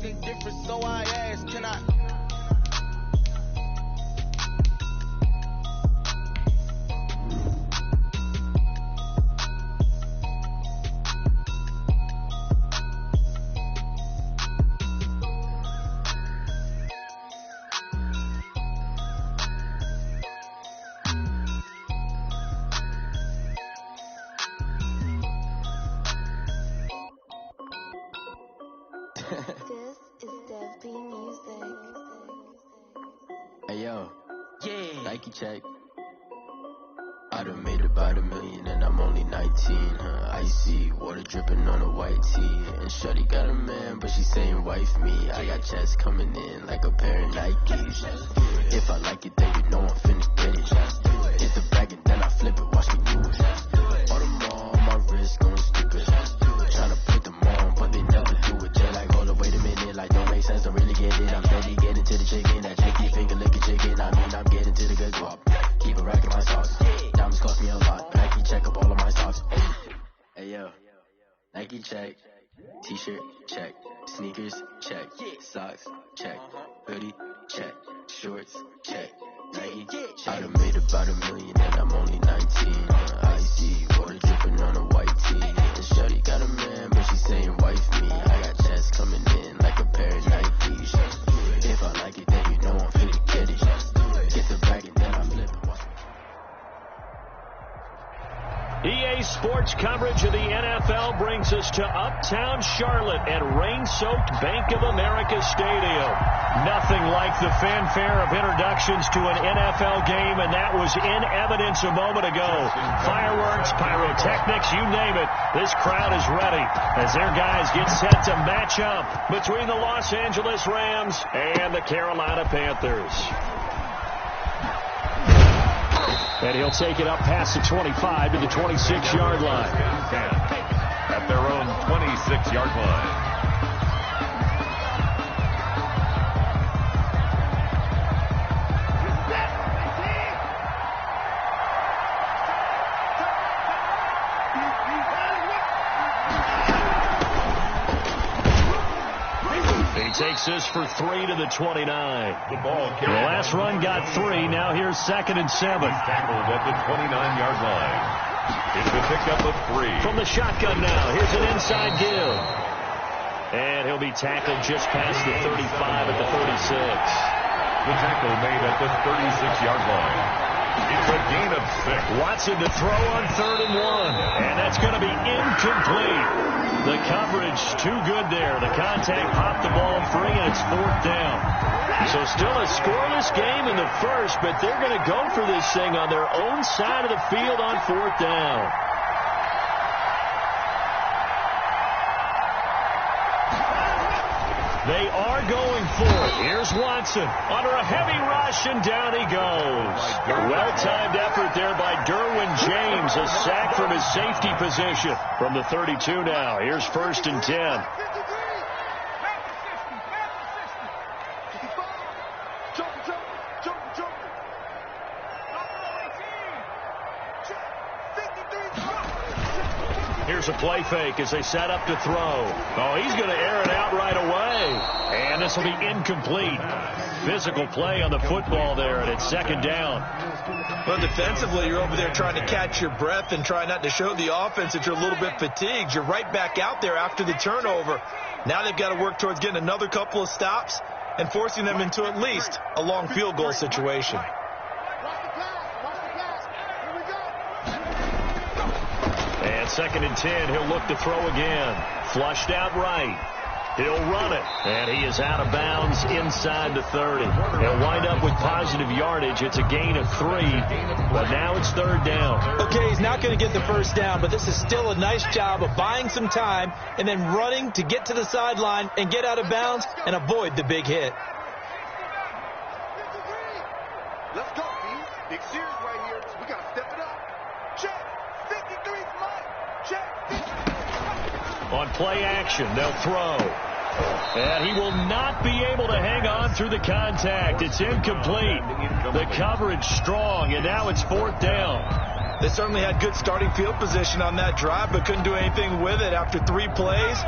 anything different, so I ask, can I? Hey yo, Nike check. I done made about $1 million and I'm only 19. Icy water dripping on a white tee. And shorty got a man, but she saying wife me. I got checks coming in like a pair of Nikes. If I like it, then you know I'm finna get it. Hit the bag and then I flip it, watch me do it. All them on my wrist going stupid. Tryna put them on, but they never do it. They're like, hold up, wait a minute, like don't make sense, don't really get it. I'm steady getting to the chicken, that chicky finger licking chicken. I mean, I'm getting to the good guap. Keep a rack in my sauce. Diamonds cost me a lot. Nike check up all of my socks. Hey yo, Nike check. T-shirt check. Sneakers check. Socks check. Hoodie check. Shorts check. Nike check. I done made about $1 million and I'm only 19. Icy water dripping on a white tee. And shorty got a man, but she saying wife me. I got checks coming in like a pair of Nikes. If I like it, then you know I'm finna get it. Get the bag and then I flip it. EA Sports coverage of the NFL brings us to Uptown Charlotte at rain-soaked Bank of America Stadium. Nothing like the fanfare of introductions to an NFL game, and that was in evidence a moment ago. Fireworks, pyrotechnics, you name it. This crowd is ready as their guys get set to match up between the Los Angeles Rams and the Carolina Panthers. And he'll take it up past the 25 to the 26-yard line. At their own 26-yard line. Takes this for 3 to the 29. The last run got 3. Now here's 2nd and 7. Tackled at the 29-yard line. It's a pickup of 3. From the shotgun now. Here's an inside give. And he'll be tackled just past the 35 at the 36. The tackle made at the 36-yard line. It's a gain of 6. Watson to throw on 3rd and 1. And that's going to be incomplete. The coverage too good there. The contact popped the ball free, and it's 4th down. So still a scoreless game in the first, but they're going to go for this thing on their own side of the field on 4th down. They are going for it. Here's Watson under a heavy rush, and down he goes. Well-timed effort there by Derwin James. A sack from his safety position from the 32 now. Here's 1st and 10. Here's a play fake as they set up to throw. Oh, he's going to air it out right away. And this will be incomplete. Physical play on the football there, and it's 2nd down. Well, defensively, you're over there trying to catch your breath and try not to show the offense that you're a little bit fatigued. You're right back out there after the turnover. Now they've got to work towards getting another couple of stops and forcing them into at least a long field goal situation. And 2nd and 10, he'll look to throw again. Flushed out right. He'll run it, and he is out of bounds inside the 30. He'll wind up with positive yardage. It's a gain of 3, but now it's 3rd down. Okay, he's not going to get the first down, but this is still a nice job of buying some time and then running to get to the sideline and get out of bounds and avoid the big hit. Let's go, team. Big series right here. We got to step it up. Check. 53's mine. Check. On play action, they'll throw. And he will not be able to hang on through the contact. It's incomplete. The coverage strong, and now it's 4th down. They certainly had good starting field position on that drive, but couldn't do anything with it after 3 plays.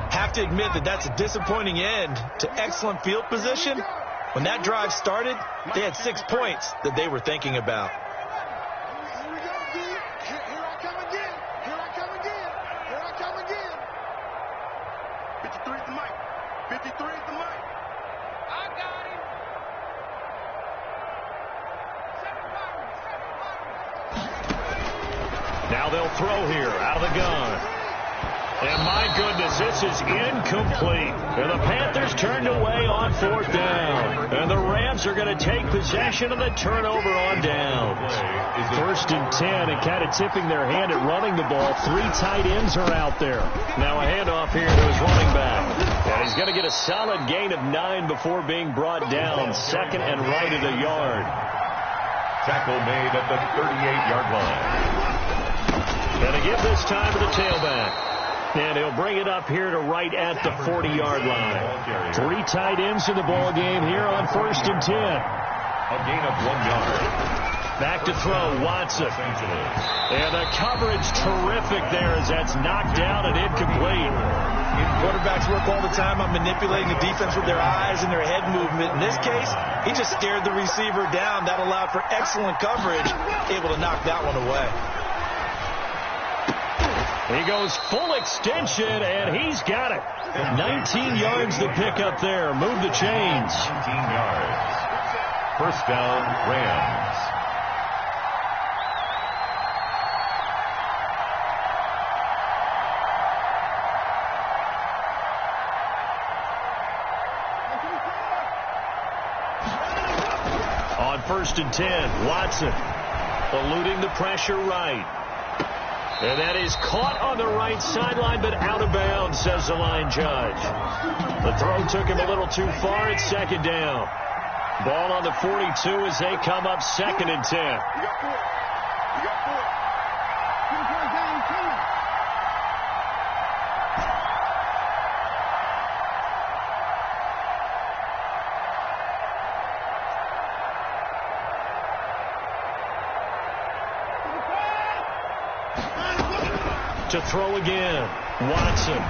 Have to admit that that's a disappointing end to excellent field position. When that drive started, they had 6 points that they were thinking about. Here we go, D. Here I come again. Here I come again. Here I come again. 53 is the mic. 53 is the mic. I got him. Now they'll throw here out of the gun. And my goodness, this is incomplete. And the Panthers turned away on 4th down. And the Rams are going to take possession of the turnover on downs. 1st and 10, and kind of tipping their hand at running the ball. 3 tight ends are out there. Now a handoff here to his running back. And he's going to get a solid gain of 9 before being brought down. 2nd and right at a yard. Tackle made at the 38-yard line. Going to give this time to the tailback. And he'll bring it up here to right at the 40-yard line. 3 tight ends in the ball game here on 1st and 10. A gain of 1 yard. Back to throw, Watson. And the coverage terrific there as that's knocked down and incomplete. Quarterbacks work all the time on manipulating the defense with their eyes and their head movement. In this case, he just stared the receiver down. That allowed for excellent coverage, able to knock that one away. He goes full extension, and he's got it. 19 yards to pick up there. Move the chains. 19 yards. 1st down, Rams. On 1st and 10, Watson eluding the pressure right. And that is caught on the right sideline, but out of bounds, says the line judge. The throw took him a little too far. It's 2nd down. Ball on the 42 as they come up 2nd and 10. You got 4. You got 4. To throw again, Watson.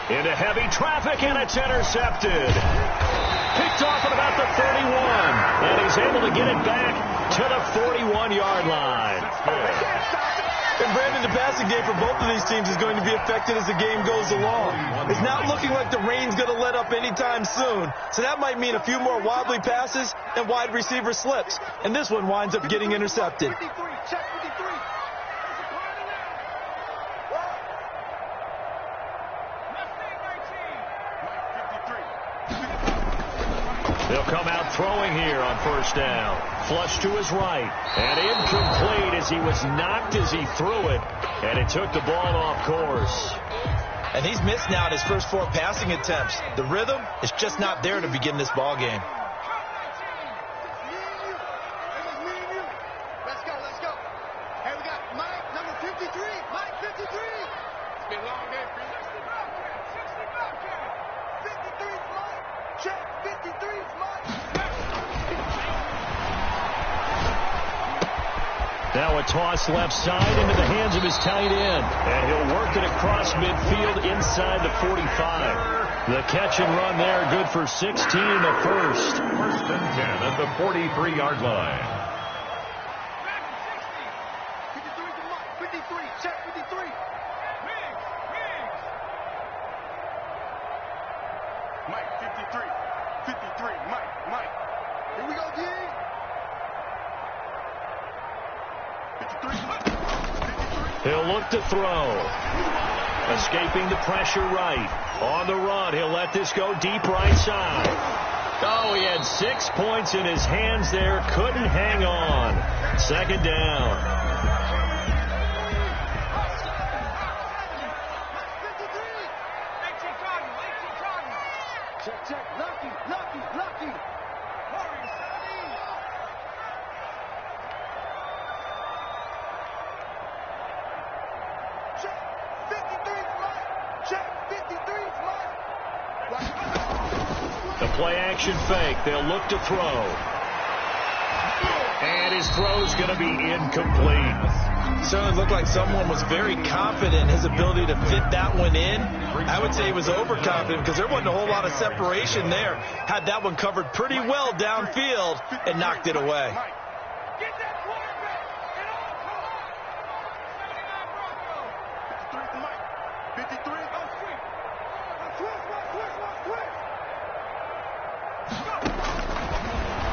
Into heavy traffic, and it's intercepted. Picked off at about the 31, and he's able to get it back to the 41-yard line. And Brandon, the passing game for both of these teams is going to be affected as the game goes along. It's not looking like the rain's going to let up anytime soon, so that might mean a few more wobbly passes and wide receiver slips. And this one winds up getting intercepted. 53, check 53. They'll come out throwing here on 1st down. Flush to his right. And incomplete as he was knocked as he threw it. And it took the ball off course. And he's missed now his first 4 passing attempts. The rhythm is just not there to begin this ball game. Let's go, let's go. Hey, we got Mike, number 53. Mike, 53. It's been a long day for you. 53 is Mike. Check, 53 is Mike. Now a toss left side into the hands of his tight end. And he'll work it across midfield inside the 45. The catch and run there, good for 16 in the first. 1st and 10 at the 43-yard line. 53 is Mike. 53, check 53. Mike, 53. 53, Mike. Here we go, D. 53. He'll look to throw. Escaping the pressure right. On the run, he'll let this go deep right side. Oh, he had 6 points in his hands there. Couldn't hang on. 2nd down. Check, lucky. Check, 53 is Mike. Check, 53 is Mike. The play action fake. They'll look to throw. And his throw's going to be incomplete. Certainly looked like someone was very confident in his ability to fit that one in. I would say he was overconfident because there wasn't a whole lot of separation there. Had that one covered pretty well downfield and knocked it away.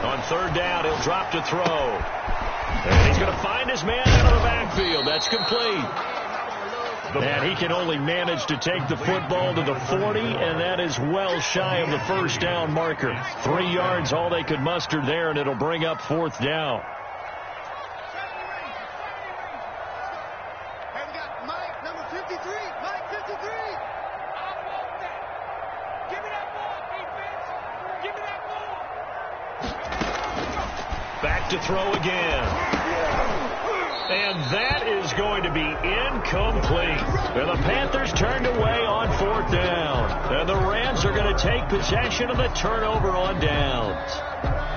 On third down, he'll drop to throw. And he's going to find his man out of the backfield. That's complete. And he can only manage to take the football to the 40, and that is well shy of the first down marker. 3 yards, all they could muster there, and it'll bring up fourth down. Back to throw again. And that is going to be incomplete. And the Panthers turned away on fourth down. And the Rams are going to take possession of the turnover on downs.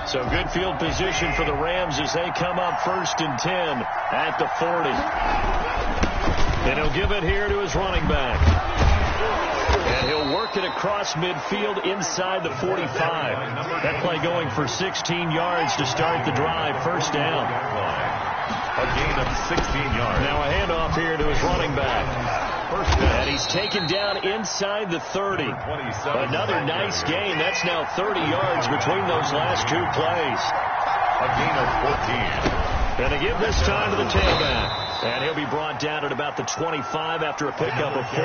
So good field position for the Rams as they come up 1st and 10 at the 40. And he'll give it here to his running back. And he'll work it across midfield inside the 45. That play going for 16 yards to start the drive. First down. A gain of 16 yards. Now a handoff here to his running back. And he's taken down inside the 30. Another nice gain. That's now 30 yards between those last 2 plays. A gain of 14. And they give this time to the tailback. And he'll be brought down at about the 25 after a pickup of 4.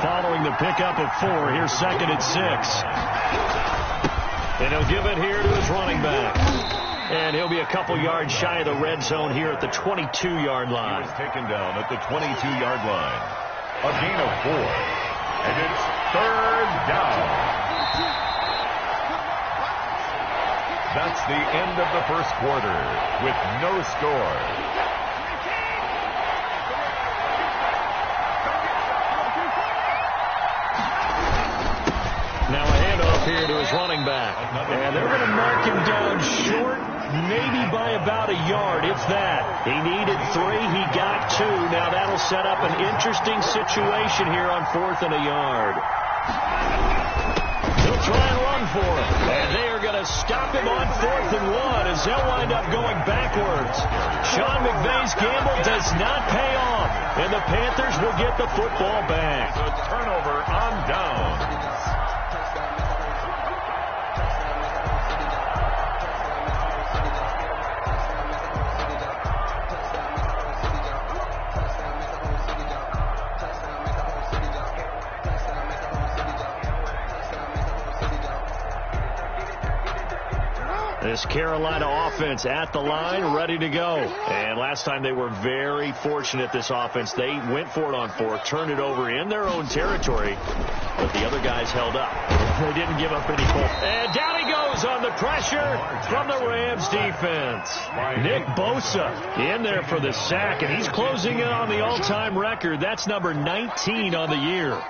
Following the pickup of 4, here's 2nd and 6. And he'll give it here to his running back. And he'll be a couple yards shy of the red zone here at the 22-yard line. He was taken down at the 22-yard line. A gain of 4. And it's 3rd down. That's the end of the first quarter with no score. Now a handoff here to his running back. And they're going to mark him down short, maybe by about a yard, if that. He needed 3. He got 2. Now that'll set up an interesting situation here on 4th and a yard. He'll try and run for it. And they are going to stop him on 4th and 1 as they'll wind up going backwards. Sean McVay's gamble does not pay off. And the Panthers will get the football back. A turnover on down. This Carolina offense at the line, ready to go. And last time they were very fortunate, this offense. They went for it on 4th, turned it over in their own territory, but the other guys held up. They didn't give up any points. And down he goes on the pressure from the Rams defense. Nick Bosa in there for the sack, and he's closing in on the all-time record. That's number 19 on the year.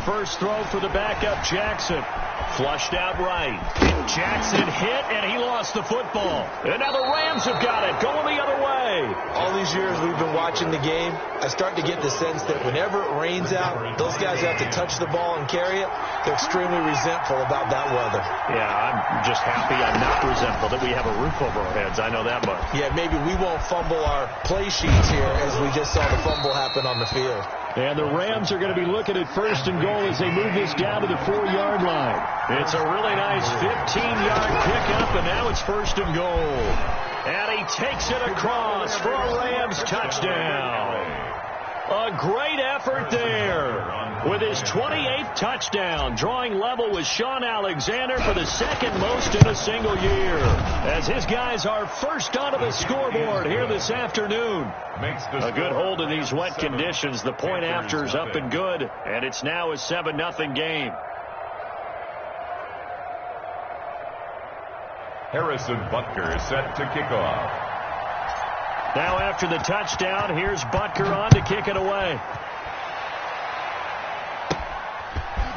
First throw for the backup, Jackson. Flushed out right. Jackson hit, and he lost the football. And now the Rams have got it, going the other way. All these years we've been watching the game, I start to get the sense that whenever it rains out, those guys have to touch the ball and carry it. They're extremely resentful about that weather. Yeah, I'm just happy I'm not resentful that we have a roof over our heads. I know that much. Yeah, maybe we won't fumble our play sheets here as we just saw the fumble happen on the field. And the Rams are going to be looking at 1st and goal as they move this down to the 4-yard line. It's a really nice 15-yard pickup, and now it's 1st and goal. And he takes it across for a Rams touchdown. A great effort there with his 28th touchdown, drawing level with Sean Alexander for the 2nd most in a single year, as his guys are first onto the scoreboard here this afternoon. A good hold in these wet conditions. The point after's up and good, and it's now a 7-0 game. Harrison Butker set to kick off. Now after the touchdown, here's Butker on to kick it away.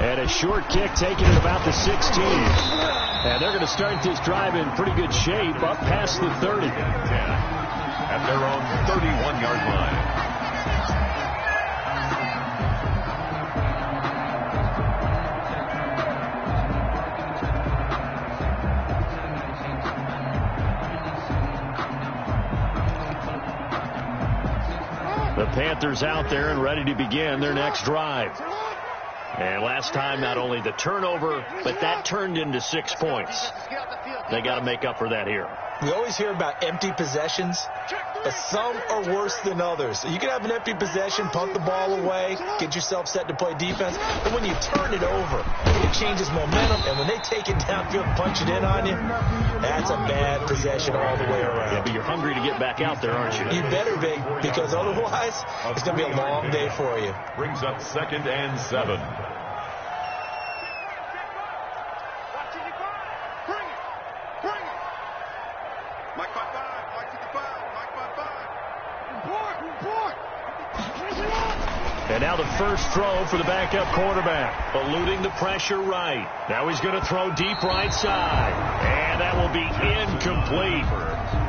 And a short kick taken at about the 16. And they're going to start this drive in pretty good shape up past the 30. At their own 31-yard line. The Panthers out there and ready to begin their next drive. And last time, not only the turnover, but that turned into 6 points. They got to make up for that here. We always hear about empty possessions, but some are worse than others. So you can have an empty possession, punt the ball away, get yourself set to play defense. But when you turn it over, it changes momentum. And when they take it downfield and punch it in on you, that's a bad possession all the way around. Yeah, but you're hungry to get back out there, aren't you? You better be, because otherwise, it's going to be a long day for you. Brings up 2nd and 7. And now the first throw for the backup quarterback. Eluding the pressure right. Now he's going to throw deep right side. And that will be incomplete.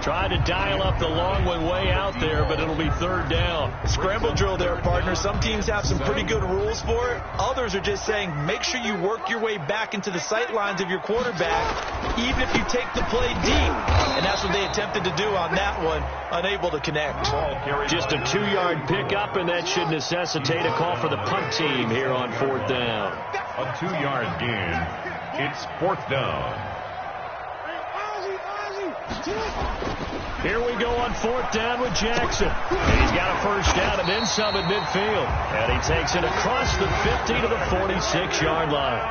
Trying to dial up the long one way out there, but it'll be 3rd down. Scramble drill there, partner. Some teams have some pretty good rules for it. Others are just saying make sure you work your way back into the sight lines of your quarterback, even if you take the play deep. And that's what they attempted to do on that one, unable to connect. Just a 2-yard pickup, and that should necessitate a call for the punt team here on 4th down. A 2-yard gain. It's 4th down. Here we go on 4th down with Jackson. And he's got a first down and then some at midfield. And he takes it across the 50 to the 46-yard line.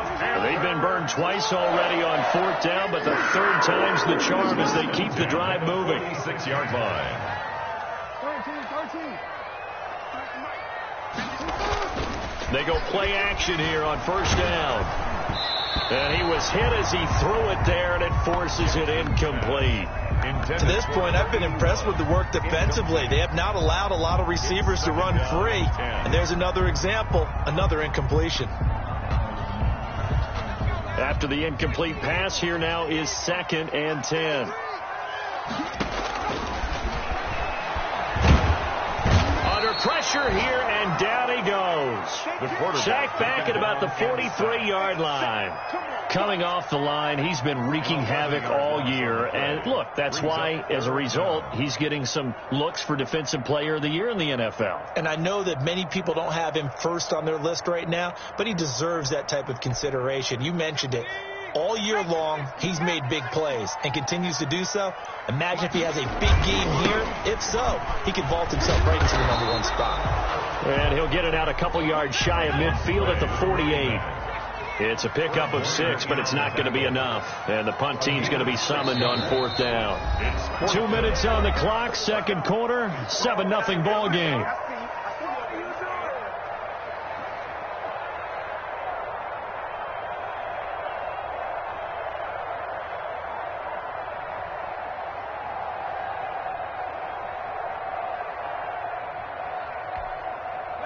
They've been burned twice already on 4th down, but the 3rd time's the charm as they keep the drive moving. 46-yard line. 13. They go play action here on 1st down. And he was hit as he threw it there, and it forces it incomplete. To this point, I've been impressed with the work defensively. They have not allowed a lot of receivers to run free. And there's another example, another incompletion. After the incomplete pass, here now is 2nd and 10. Under pressure here, and down he goes. Sacked back at about the 43-yard line. Coming off the line, he's been wreaking havoc all year. And look, that's why, as a result, he's getting some looks for Defensive Player of the Year in the NFL. And I know that many people don't have him first on their list right now, but he deserves that type of consideration. You mentioned it. All year long, he's made big plays and continues to do so. Imagine if he has a big game here. If so, he could vault himself right into the #1 spot. And he'll get it out a couple yards shy of midfield at the 48. It's a pickup of 6, but it's not going to be enough. And the punt team's going to be summoned on 4th down. 2 minutes on the clock, 2nd quarter, 7-0 ball game.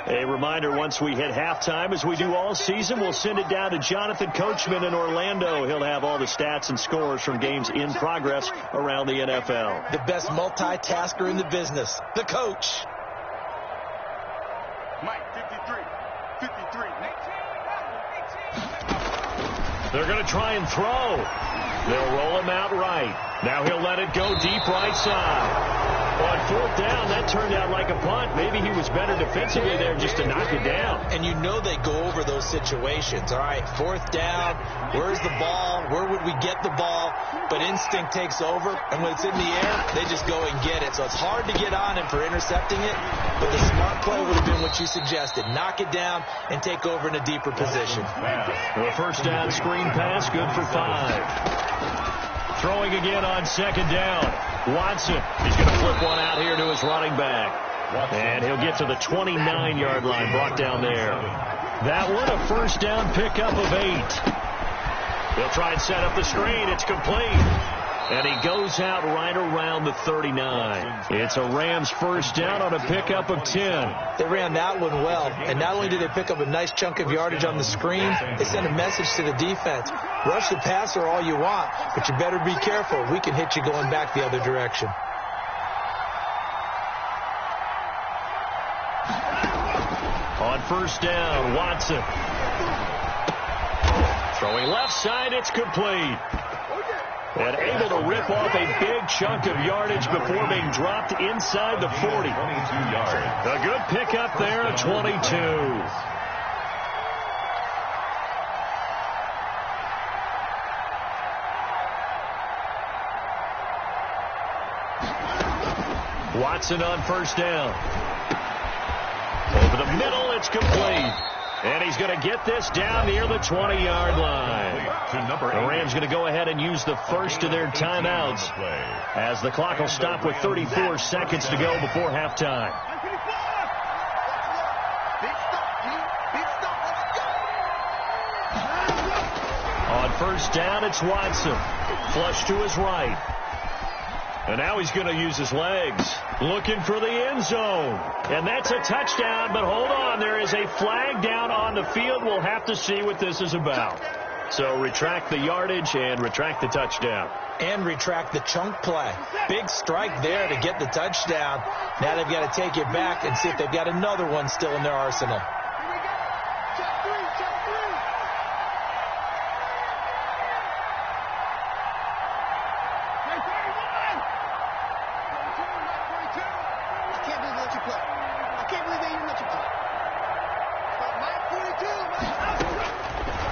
A reminder, once we hit halftime, as we do all season, we'll send it down to Jonathan Coachman in Orlando. He'll have all the stats and scores from games in progress around the NFL. The best multitasker in the business, the coach. Mike, 53. They're going to try and throw. They'll roll him out right. Now he'll let it go deep right side. On 4th down, that turned out like a punt. Maybe he was better defensively there just to knock it down. And you know they go over those situations. All right, 4th down, where's the ball? Where would we get the ball? But instinct takes over, and when it's in the air, they just go and get it. So it's hard to get on him for intercepting it, but the smart play would have been what you suggested. Knock it down and take over in a deeper position. The 1st down screen pass, good for 5. Throwing again on 2nd down. Watson, he's going to flip one out here to his running back. And he'll get to the 29-yard line, brought down there. That one, a 1st down pickup of 8. They'll try and set up the screen. It's complete. And he goes out right around the 39. It's a Rams first down on a pickup of 10. They ran that one well, and not only did they pick up a nice chunk of yardage on the screen, they sent a message to the defense. Rush the passer all you want, but you better be careful. We can hit you going back the other direction. On first down, Watson. Throwing left side, it's complete. And able to rip off a big chunk of yardage before being dropped inside the 40. A good pickup there at 22. Watson on first down. Over the middle, it's complete. And he's going to get this down near the 20-yard line. The Rams going to go ahead and use the first of their timeouts as the clock will stop with 34 seconds to go before halftime. On first down, it's Watson. Flush to his right. And now he's going to use his legs. Looking for the end zone. And that's a touchdown, but hold on. There is a flag down on the field. We'll have to see what this is about. So retract the yardage and retract the touchdown. And retract the chunk play. Big strike there to get the touchdown. Now they've got to take it back and see if they've got another one still in their arsenal.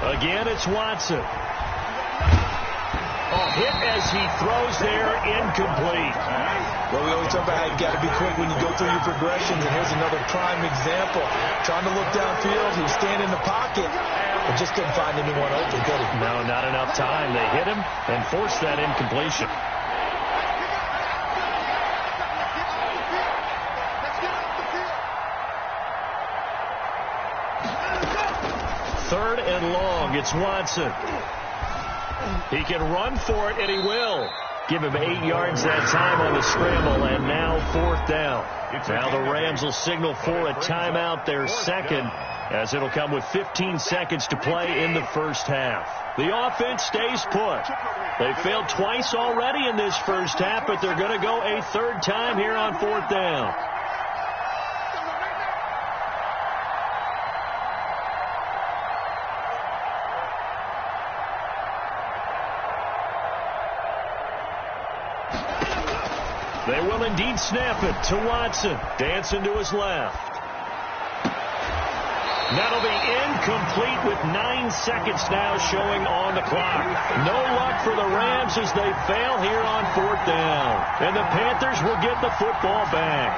Again, it's Watson. Hit as he throws there, incomplete. Well, we always talk about how you've got to be quick when you go through your progressions, and here's another prime example. Trying to look downfield, he was standing in the pocket, but just couldn't find anyone open, could he? No, not enough time. They hit him and forced that incompletion. Third and long, it's Watson. He can run for it, and he will. Give him 8 yards that time on the scramble, and now fourth down. Now the Rams will signal for a timeout, their second, as it'll come with 15 seconds to play in the first half. The offense stays put. They failed twice already in this first half, but they're going to go a third time here on fourth down. They will indeed snap it to Watson. Dancing to his left. That'll be incomplete with 9 seconds now showing on the clock. No luck for the Rams as they fail here on fourth down. And the Panthers will get the football back.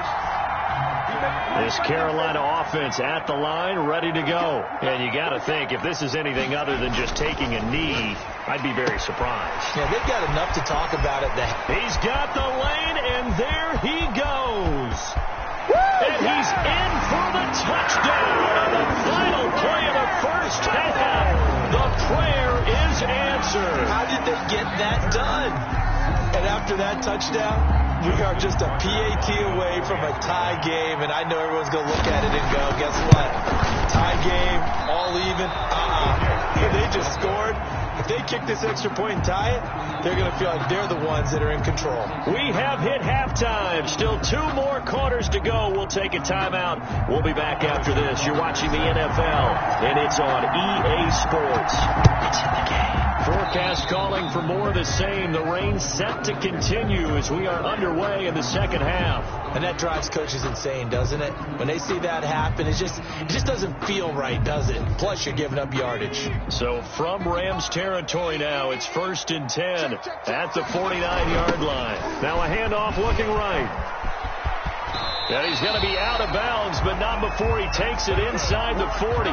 This Carolina offense at the line, ready to go. And you got to think, if this is anything other than just taking a knee, I'd be very surprised. Yeah, they've got enough to talk about it. He's got the lane, and there he goes. And he's in for the touchdown on the final play of the first half. The prayer is answered. How did they get that done? And after that touchdown, we are just a PAT away from a tie game, and I know everyone's going to look at it and go, guess what? Tie game, all even, They just scored. If they kick this extra point and tie it, they're going to feel like they're the ones that are in control. We have hit halftime. Still 2 more quarters to go. We'll take a timeout. We'll be back after this. You're watching the NFL, and it's on EA Sports. It's in the game. Forecast calling for more of the same. The rain set to continue as we are underway in the second half. And that drives coaches insane, doesn't it? When they see that happen, it just doesn't feel right, does it? Plus, you're giving up yardage. So from Rams territory now, it's 1st and 10 at the 49-yard line. Now a handoff looking right. And he's going to be out of bounds, but not before he takes it inside the 40.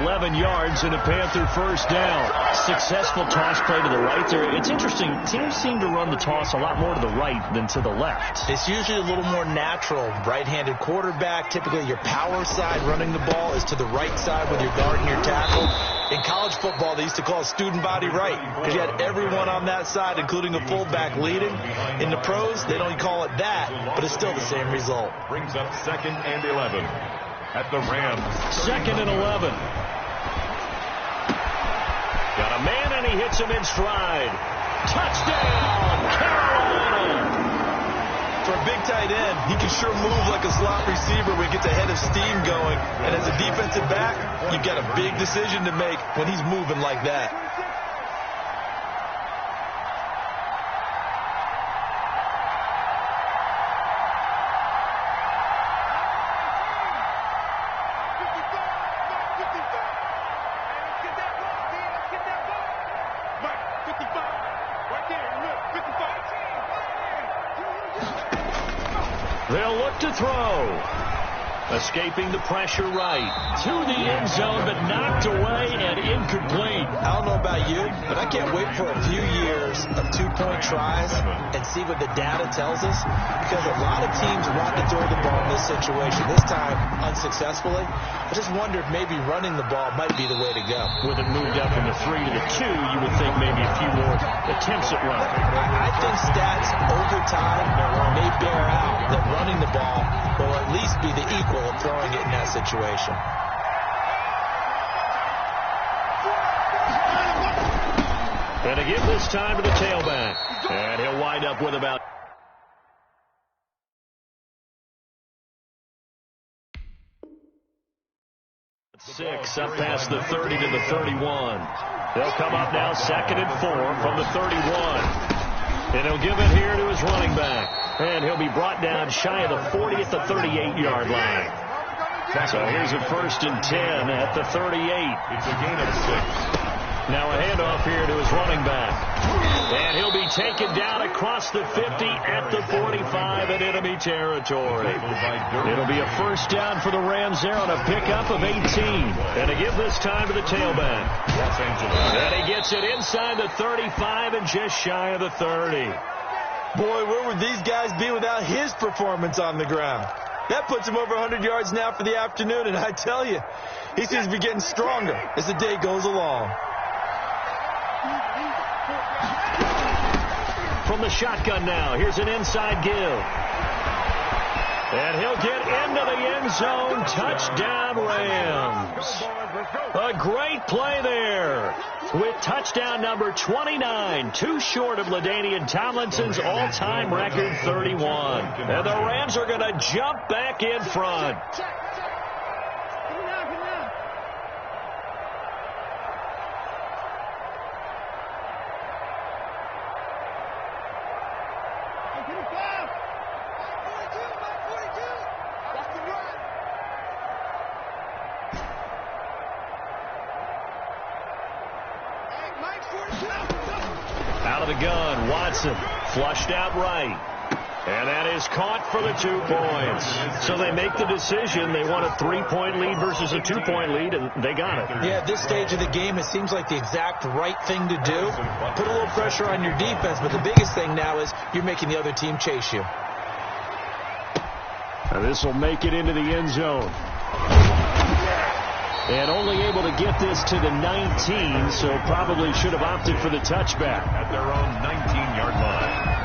11 yards and a Panther first down. Successful toss play to the right there. It's interesting. Teams seem to run the toss a lot more to the right than to the left. It's usually a little more natural. Right-handed quarterback, typically your power side running the ball is to the right side with your guard and your tackle. In college football, they used to call student body right, because you had everyone on that side, including a fullback leading. In the pros, they don't call it that, but it's still the same result. Brings up 2nd and 11 at the Rams. 2nd and 11. Got a man, and he hits him in stride. Touchdown, Carolina! For a big tight end, he can sure move like a slot receiver when he gets a head of steam going. And as a defensive back, you've got a big decision to make when he's moving like that. They'll look to throw. Escaping the pressure right. To the end zone, but knocked away and incomplete. I don't know about you, but I can't wait for a few years of two-point tries and see what the data tells us. Because a lot of teams want to throw the ball in this situation. This time, unsuccessfully. I just wonder if maybe running the ball might be the way to go. With it moved up from the 3 to the 2, you would think maybe a few more attempts at running. I think stats over time may bear out that running the ball will at least be the equal of throwing it in that situation. And to give this time to the tailback. And he'll wind up with about 6 up past the 30 to the 31. They'll come up now 2nd and 4 from the 31. And he'll give it here to his running back. And he'll be brought down shy of the 40 at the 38-yard line. So here's a 1st and 10 at the 38. It's a gain of 6. Now a handoff here to his running back. And he'll be taken down across the 50 at the 45 in enemy territory. It'll be a 1st down for the Rams there on a pickup of 18. And to give this time to the tailback. And he gets it inside the 35 and just shy of the 30. Boy, where would these guys be without his performance on the ground? That puts him over 100 yards now for the afternoon, and I tell you, he seems to be getting stronger as the day goes along. From the shotgun now, here's an inside give. And he'll get into the end zone. Touchdown, Rams. A great play there with touchdown number 29, too short of LaDainian Tomlinson's all-time record 31. And the Rams are going to jump back in front. Out of the gun, Watson flushed out right. And that is caught for the 2 points. So they make the decision. They want a 3-point lead versus a 2-point lead, and they got it. Yeah, at this stage of the game, it seems like the exact right thing to do. Put a little pressure on your defense, but the biggest thing now is you're making the other team chase you. And this will make it into the end zone. And only able to get this to the 19, so probably should have opted for the touchback. At their own 19-yard line.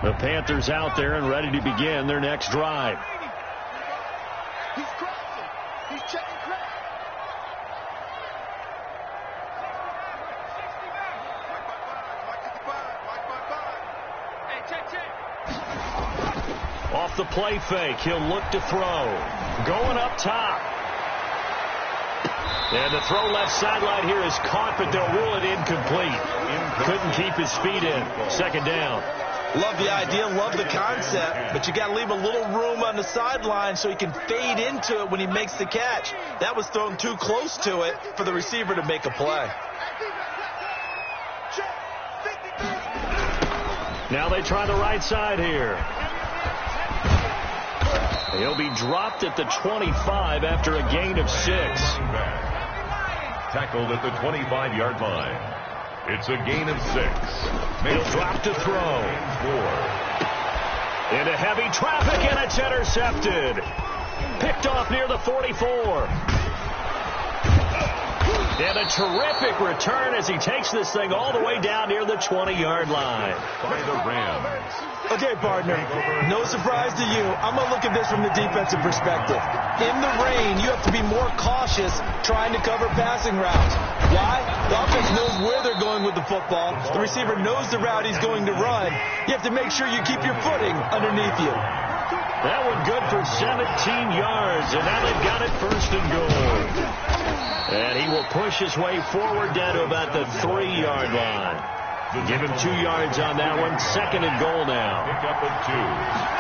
The Panthers out there and ready to begin their next drive. He's crossing. He's checking crack. Off the play fake, he'll look to throw. Going up top. And the throw left sideline here is caught, but they'll rule it incomplete. Couldn't keep his feet in. 2nd down. Love the idea, love the concept, but you got to leave a little room on the sideline so he can fade into it when he makes the catch. That was thrown too close to it for the receiver to make a play. Now they try the right side here. He'll be dropped at the 25 after a gain of 6. Tackled at the 25-yard line. It's a gain of 6. He'll drop to throw. Into heavy traffic, and it's intercepted. Picked off near the 44. And a terrific return as he takes this thing all the way down near the 20-yard line. By the Rams. Okay, partner, no surprise to you. I'm going to look at this from the defensive perspective. In the rain, you have to be more cautious trying to cover passing routes. Why? The offense knows where they're going with the football. The receiver knows the route he's going to run. You have to make sure you keep your footing underneath you. That one good for 17 yards, and now they've got it first and goal. And he will push his way forward down to about the 3-yard line. Give him 2 yards on that one. Second and goal now. Pick up at 2.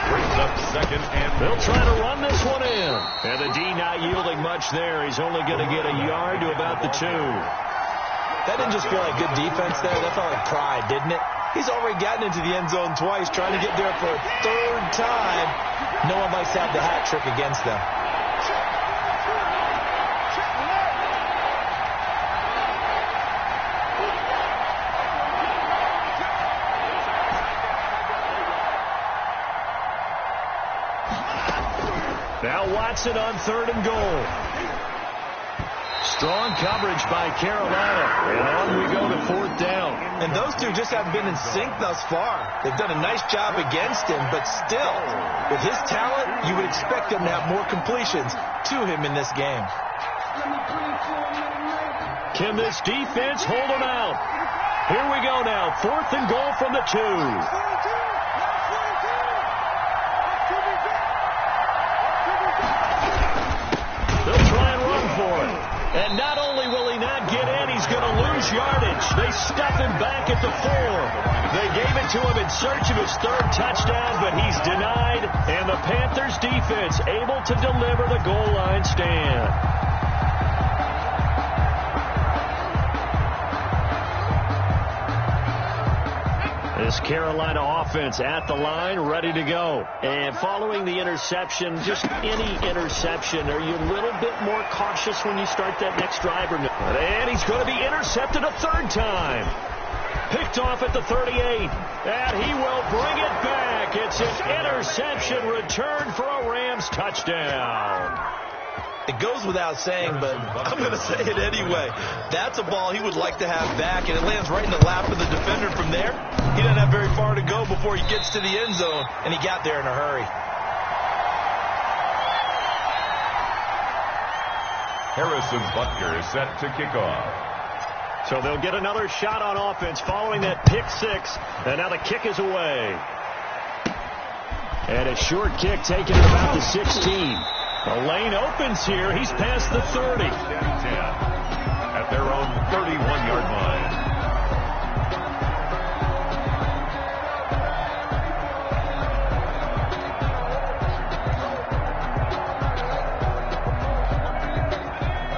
Brings up second and they'll try to run this one in. And the D not yielding much there. He's only going to get a yard to about the 2. That didn't just feel like good defense there. That felt like pride, didn't it? He's already gotten into the end zone twice, trying to get there for a 3rd time. No one likes to have the hat trick against them. Now Watson on 3rd and goal. Strong coverage by Carolina. And on we go to 4th down. And those two just haven't been in sync thus far. They've done a nice job against him, but still, with his talent, you would expect them to have more completions to him in this game. Can this defense hold him out? Here we go now. 4th and goal from the 2. And not only will he not get in, he's going to lose yardage. They stuff him back at the 4. They gave it to him in search of his 3rd touchdown, but he's denied. And the Panthers defense able to deliver the goal line stand. This Carolina offense at the line, ready to go. And following the interception, just any interception, are you a little bit more cautious when you start that next drive or no? And he's going to be intercepted a 3rd time. Picked off at the 38. And he will bring it back. It's an interception return for a Rams touchdown. It goes without saying, but I'm going to say it anyway. That's a ball he would like to have back, and it lands right in the lap of the defender from there. He doesn't have very far to go before he gets to the end zone, and he got there in a hurry. Harrison Butker is set to kick off. So they'll get another shot on offense following that pick 6, and now the kick is away. And a short kick taken at about the 16. The lane opens here. He's past the 30. At their own 31-yard line.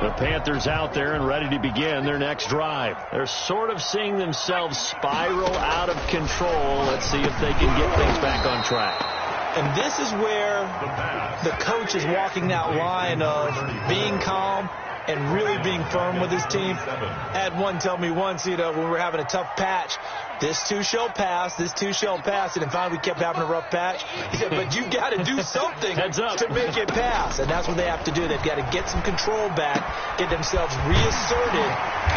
The Panthers out there and ready to begin their next drive. They're sort of seeing themselves spiral out of control. Let's see if they can get things back on track. And this is where the coach is walking that line of being calm and really being firm with his team. I had one tell me once, when we were having a tough patch, this too shall pass, this too shall pass. And finally we kept having a rough patch. He said, but you got to do something to make it pass. And that's what they have to do. They've got to get some control back, get themselves reasserted,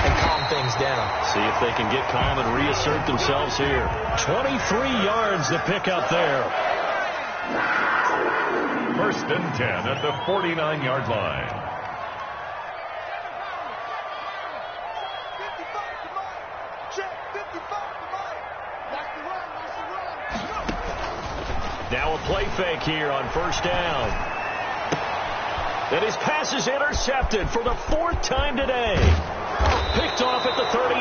and calm things down. See if they can get calm and reassert themselves here. 23 yards to pick up there. 1st and 10 at the 49-yard line. Now a play fake here on 1st down. And his pass is intercepted for the 4th time today. Picked off at the 38.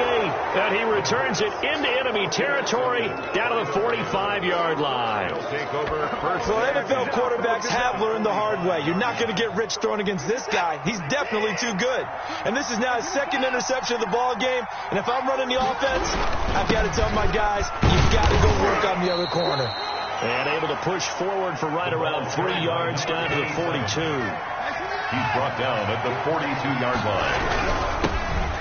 And he returns it into enemy territory down to the 45-yard line. Take over first. So NFL quarterbacks have learned the hard way. You're not going to get rich throwing against this guy. He's definitely too good. And this is now his 2nd interception of the ball game. And if I'm running the offense, I've got to tell my guys, you've got to go work on the other corner. And able to push forward for right around 3 yards down to the 42. He's brought down at the 42-yard line.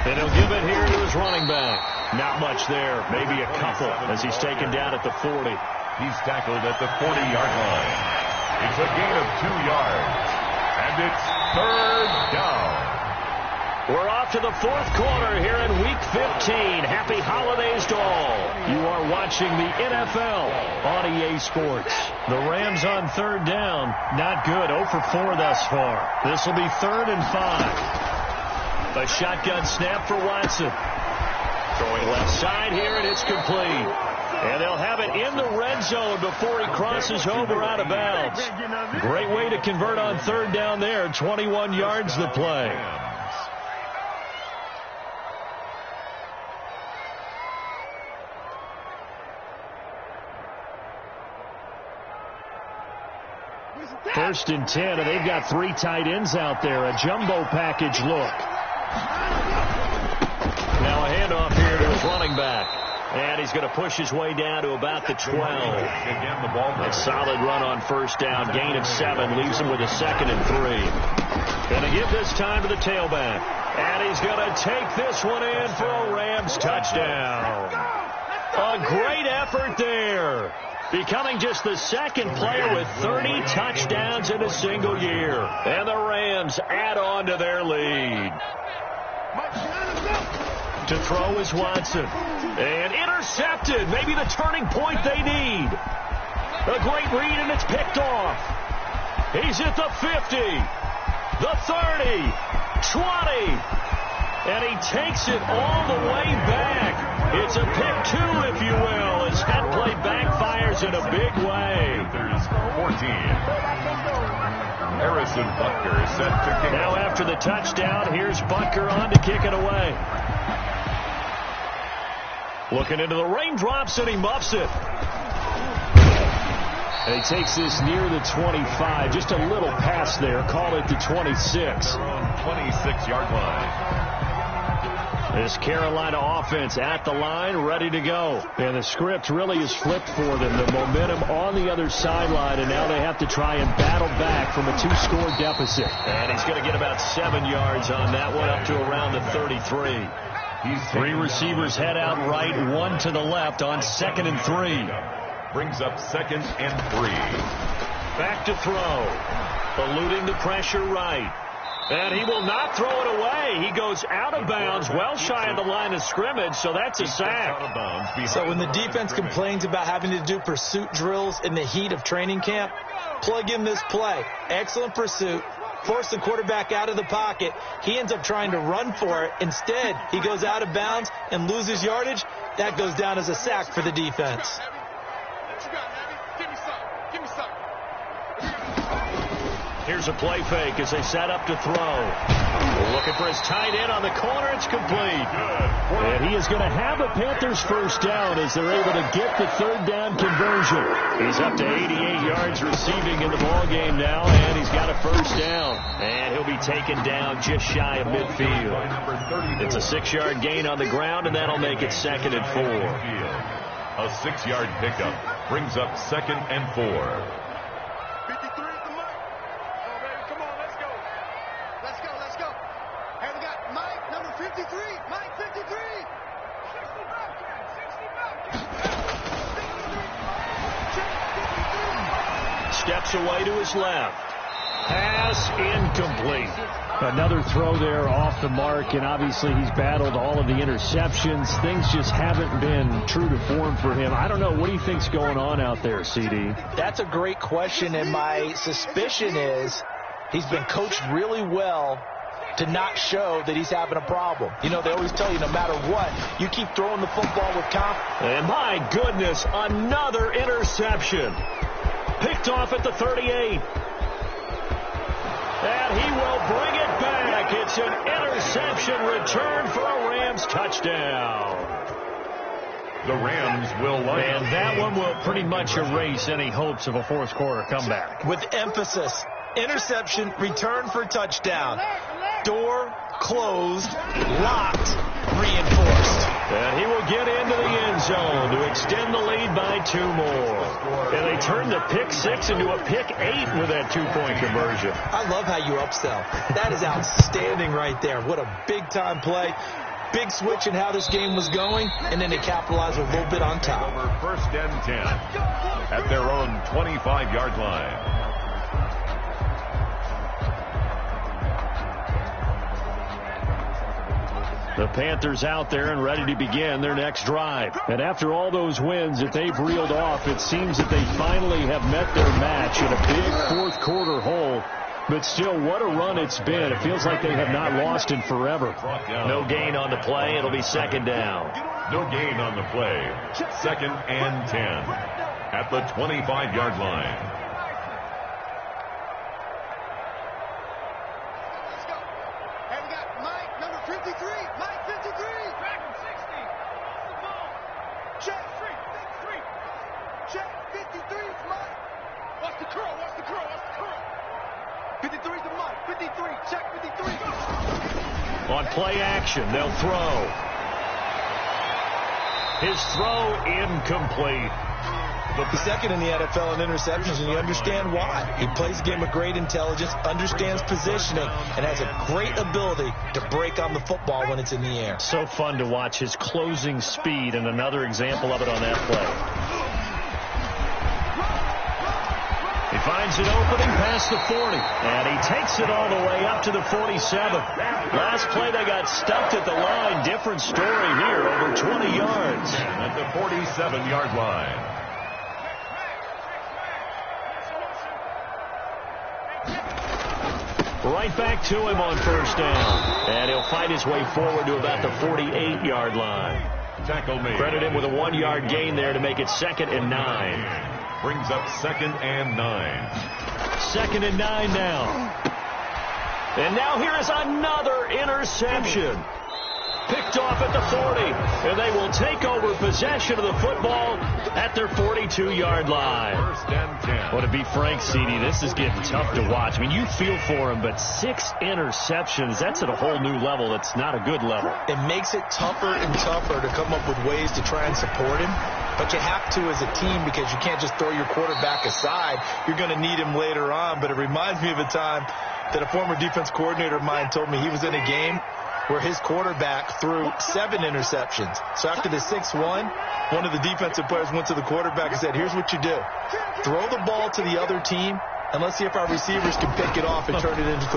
And he'll give it here to his running back. Not much there, maybe a couple as he's taken down at the 40. He's tackled at the 40-yard line. It's a gain of 2 yards. And it's 3rd down. We're off to the 4th quarter here in Week 15. Happy holidays to all. You are watching the NFL on EA Sports. The Rams on 3rd down. Not good. 0 for 4 thus far. This will be 3rd and 5. A shotgun snap for Watson. Throwing left side here, and it's complete. And they'll have it in the red zone before he crosses over out of bounds. Great way to convert on 3rd down there. 21 yards the play. First and 10, and they've got 3 tight ends out there. A jumbo package look. Now a handoff here to his running back. And he's going to push his way down to about the 12. A solid run on 1st down. Gain of 7 leaves him with a 2nd and 3. Going to give this time to the tailback. And he's going to take this one in for a Rams touchdown. A great effort there. Becoming just the 2nd player with 30 touchdowns in a single year. And the Rams add on to their lead. To throw is Watson. And intercepted. Maybe the turning point they need. A great read, and it's picked off. He's at the 50. The 30. 20. And he takes it all the way back. It's a pick 2, if you will, as that play backfires in a big way. There's 14. Harrison Butker is set to kick. Now after the touchdown, here's Butker on to kick it away. Looking into the raindrops, and he muffs it. And he takes this near the 25. Just a little pass there. Call it the 26. Their own 26-yard line. This Carolina offense at the line, ready to go. And the script really is flipped for them. The momentum on the other sideline, and now they have to try and battle back from a 2-score deficit. And he's going to get about 7 yards on that one, up to around the 33. 3 receivers head out right, 1 to the left on 2nd and 3. Brings up 2nd and 3. Back to throw. Eluding the pressure right. And he will not throw it away. He goes out of bounds, well shy of the line of scrimmage, so that's a sack. So when the defense complains about having to do pursuit drills in the heat of training camp, plug in this play. Excellent pursuit. Force the quarterback out of the pocket. He ends up trying to run for it. Instead, he goes out of bounds and loses yardage. That goes down as a sack for the defense. Here's a play fake as they set up to throw. Looking for his tight end on the corner. It's complete. And he is going to have a Panthers first down as they're able to get the 3rd down conversion. He's up to 88 yards receiving in the ballgame now, and he's got a first down. And he'll be taken down just shy of midfield. It's a 6-yard gain on the ground, and that'll make it 2nd and 4. A 6-yard pickup brings up 2nd and 4. Steps away to his left. Pass incomplete. Another throw there off the mark, and obviously he's battled all of the interceptions. Things just haven't been true to form for him. I don't know. What do you think's going on out there, CD? That's a great question, and my suspicion is he's been coached really well to not show that he's having a problem. You know, they always tell you no matter what, you keep throwing the football with confidence. And my goodness, another interception. Picked off at the 38. And he will bring it back. It's an interception return for a Rams touchdown. The Rams will like. And that one will pretty much erase any hopes of a 4th quarter comeback. With emphasis, interception, return for touchdown. Door closed, locked, reinforced. And he will get into the end zone to extend the lead by 2 more. And they turn the pick 6 into a pick 8 with that 2-point conversion. I love how you upsell. That is outstanding right there. What a big-time play. big switch in how this game was going, and then they capitalized a little bit on top. Over 1st and 10 at their own 25-yard line. The Panthers out there and ready to begin their next drive. And after all those wins that they've reeled off, it seems that they finally have met their match in a big fourth quarter hole. But still, what a run it's been. It feels like they have not lost in forever. No gain on the play. It'll be 2nd down. No gain on the play. 2nd and 10 at the 25-yard line. On play action, they'll throw. His throw incomplete. He's second in the NFL in interceptions, and you understand why. He plays a game of great intelligence, understands positioning, and has a great ability to break on the football when it's in the air. So fun to watch his closing speed, and another example of it on that play. He finds an opening past the 40, and he takes it all the way up to the 47. Last play, they got stuffed at the line. Different story here, over 20 yards. At the 47-yard line. Right back to him on 1st down. And he'll fight his way forward to about the 48-yard line. Tackle made. Credit him with a 1-yard gain there to make it 2nd and 9. Brings up 2nd and 9. 2nd and 9 now. And now here is another interception. Picked off at the 40. And they will take over possession of the football at their 42-yard line. 1st and 10. Well, to be frank, CD, this is getting tough to watch. I mean, you feel for him, but 6 interceptions, that's at a whole new level. That's not a good level. It makes it tougher and tougher to come up with ways to try and support him. But you have to as a team, because you can't just throw your quarterback aside. You're going to need him later on. But it reminds me of a time that a former defense coordinator of mine told me he was in a game where his quarterback threw 7 interceptions. So after the 6-1, one of the defensive players went to the quarterback and said, here's what you do. Throw the ball to the other team, and let's see if our receivers can pick it off and turn it into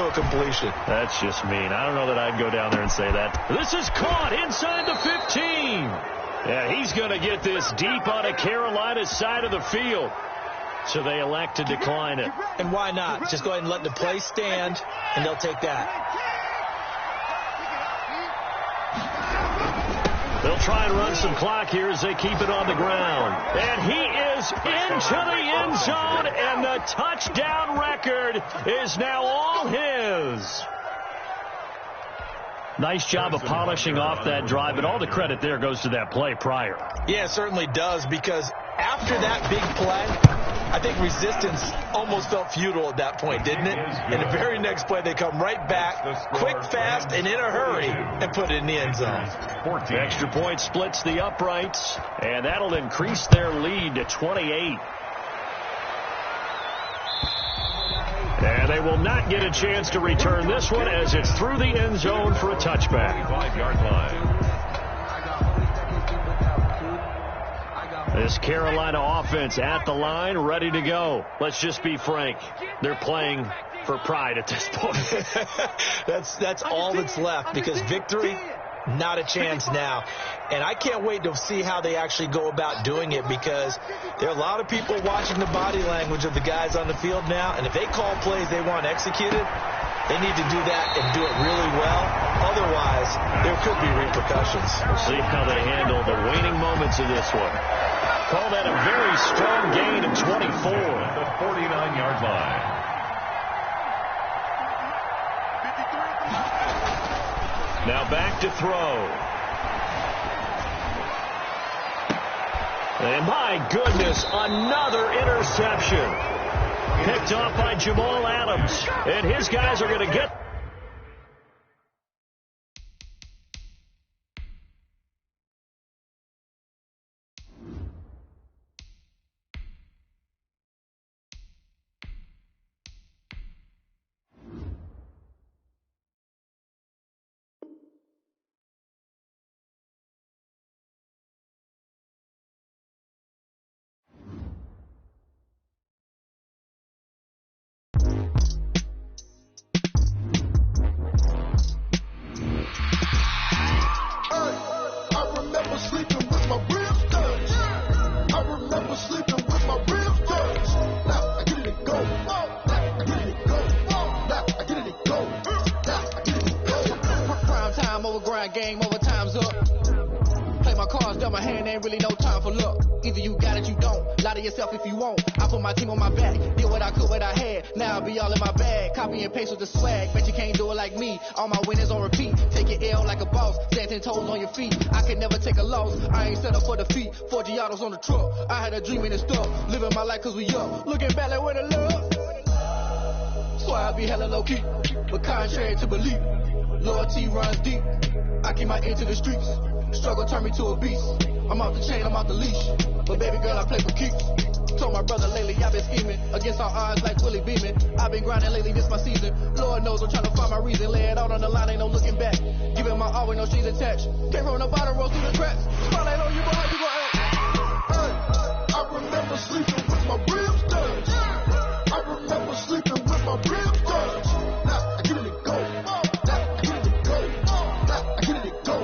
a completion. That's just mean. I don't know that I'd go down there and say that. This is caught inside the 15. Yeah, he's going to get this deep on a Carolina side of the field. So they elect to decline it. And why not? Just go ahead and let the play stand, and they'll take that. They'll try and run some clock here as they keep it on the ground. And he is into the end zone, and the touchdown record is now all his. Nice job of polishing off that drive, but all the credit there goes to that play prior. Yeah, it certainly does, because after that big play, I think resistance almost felt futile at that point, didn't it? And the very next play, they come right back, quick, fast, and in a hurry, and put it in the end zone. The extra point splits the uprights, and that'll increase their lead to 28. And they will not get a chance to return this one as it's through the end zone for a touchback. 5-yard line. This Carolina offense at the line, ready to go. Let's just be frank. They're playing for pride at this point. That's all that's left, because victory, not a chance now. And I can't wait to see how they actually go about doing it, because there are a lot of people watching the body language of the guys on the field now, and if they call plays they want executed, they need to do that and do it really well. Otherwise, there could be repercussions. We'll see how they handle the waning moments of this one. Call that a very strong gain of 24. At the 49-yard line. Now back to throw. And my goodness, another interception. Picked off by Jamal Adams. And his guys are going to get mind game, overtime's up. Play my cards, dealt my hand, ain't really no time for luck. Either you got it, you don't. Lie to yourself if you won't. I put my team on my back, did what I could, what I had. Now I'll be all in my bag, copy and paste with the swag. Bet you can't do it like me. All my winners on repeat. Take your L like a boss, stand 10 toes on your feet. I can never take a loss. I ain't set up for defeat. 4 Giottos on the truck. I had a dream and it's stuck. Living my life cause we up. Looking back like where the love. So I be hella low key, but contrary to belief, loyalty runs deep. I keep my ear to the streets. Struggle turned me to a beast. I'm off the chain, I'm off the leash. But baby girl, I play for keeps. Told my brother lately, I've been scheming against all odds like Willie Beeman. I've been grinding lately, this my season. Lord knows I'm trying to find my reason. Lay it out on the line, ain't no looking back. Giving my all with no strings attached. Came from the bottom, roll through the cracks. Spotlight on you, boy, how you gon' act? I remember sleeping with my ribs touched. I remember sleeping with my ribs touched. Now I get it to go. Now I get it to go. Now I get it to go.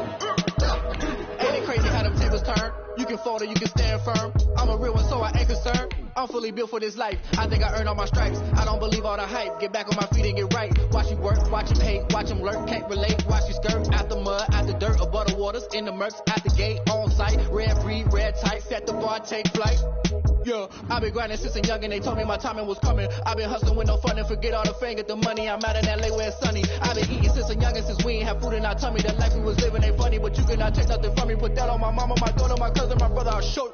Now I get it to go. Ain't it crazy how them tables turn? You can fold or you can stand firm. I'm a real one, so I ain't concerned. I'm fully built for this life. I think I earned all my stripes. I don't believe all the hype. Get back on my feet and get right. Watch you work, watch him hate, watch him lurk. Can't relate, watch you skirt. Out the mud, out the dirt, above the waters, in the murks, at the gate, on site. Red breed, red tight, set the bar, take flight. Yeah, I've been grinding since a young and they told me my timing was coming. I've been hustling with no fun and forget all the fame, get the money. I'm out in LA where it's sunny. I've been eating since a young and since we ain't have food in our tummy. The life we was living ain't funny, but you cannot take nothing from me. Put that on my mama, my daughter, my cousin, my brother, I'll show you.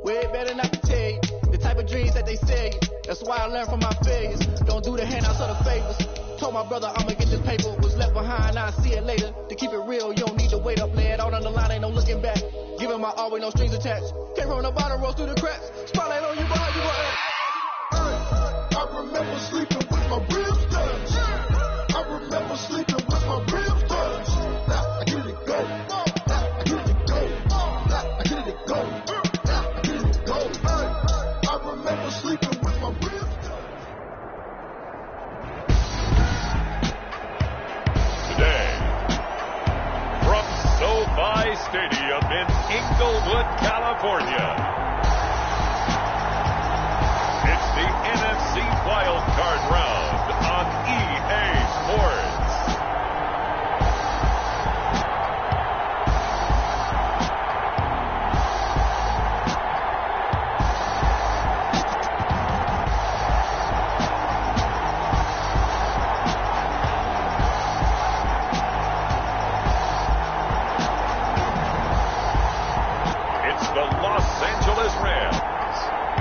Way better not to tell you the type of dreams that they sell you. That's why I learned from my failures. Don't do the handouts or the favors. Told my brother I'ma get this paper. Was left behind, I'll see it later. To keep it real, you don't need to wait up. Lay it out on the line, ain't no looking back. Giving my all with no strings attached. Came from the bottom, rose through the cracks. Spotlight on you, boy, you gon' act. I remember sleeping with my ribs touched. I remember sleeping with my ribs touched. Now I get it to go. Now I get it to go. Now I get it to go. Now I get it to go. I remember sleeping with my ribs touched. Today, from SoFi Stadium in Inglewood, California, it's the NFC Wild Card Round on EA Sports. It's the Los Angeles Rams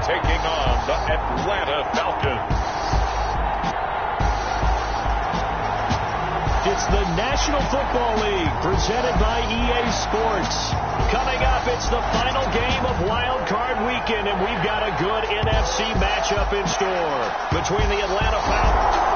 taking on the Atlanta Falcons. It's the National Football League presented by EA Sports. Coming up, it's the final game of Wild Card Weekend, and we've got a good NFC matchup in store between the Atlanta Falcons.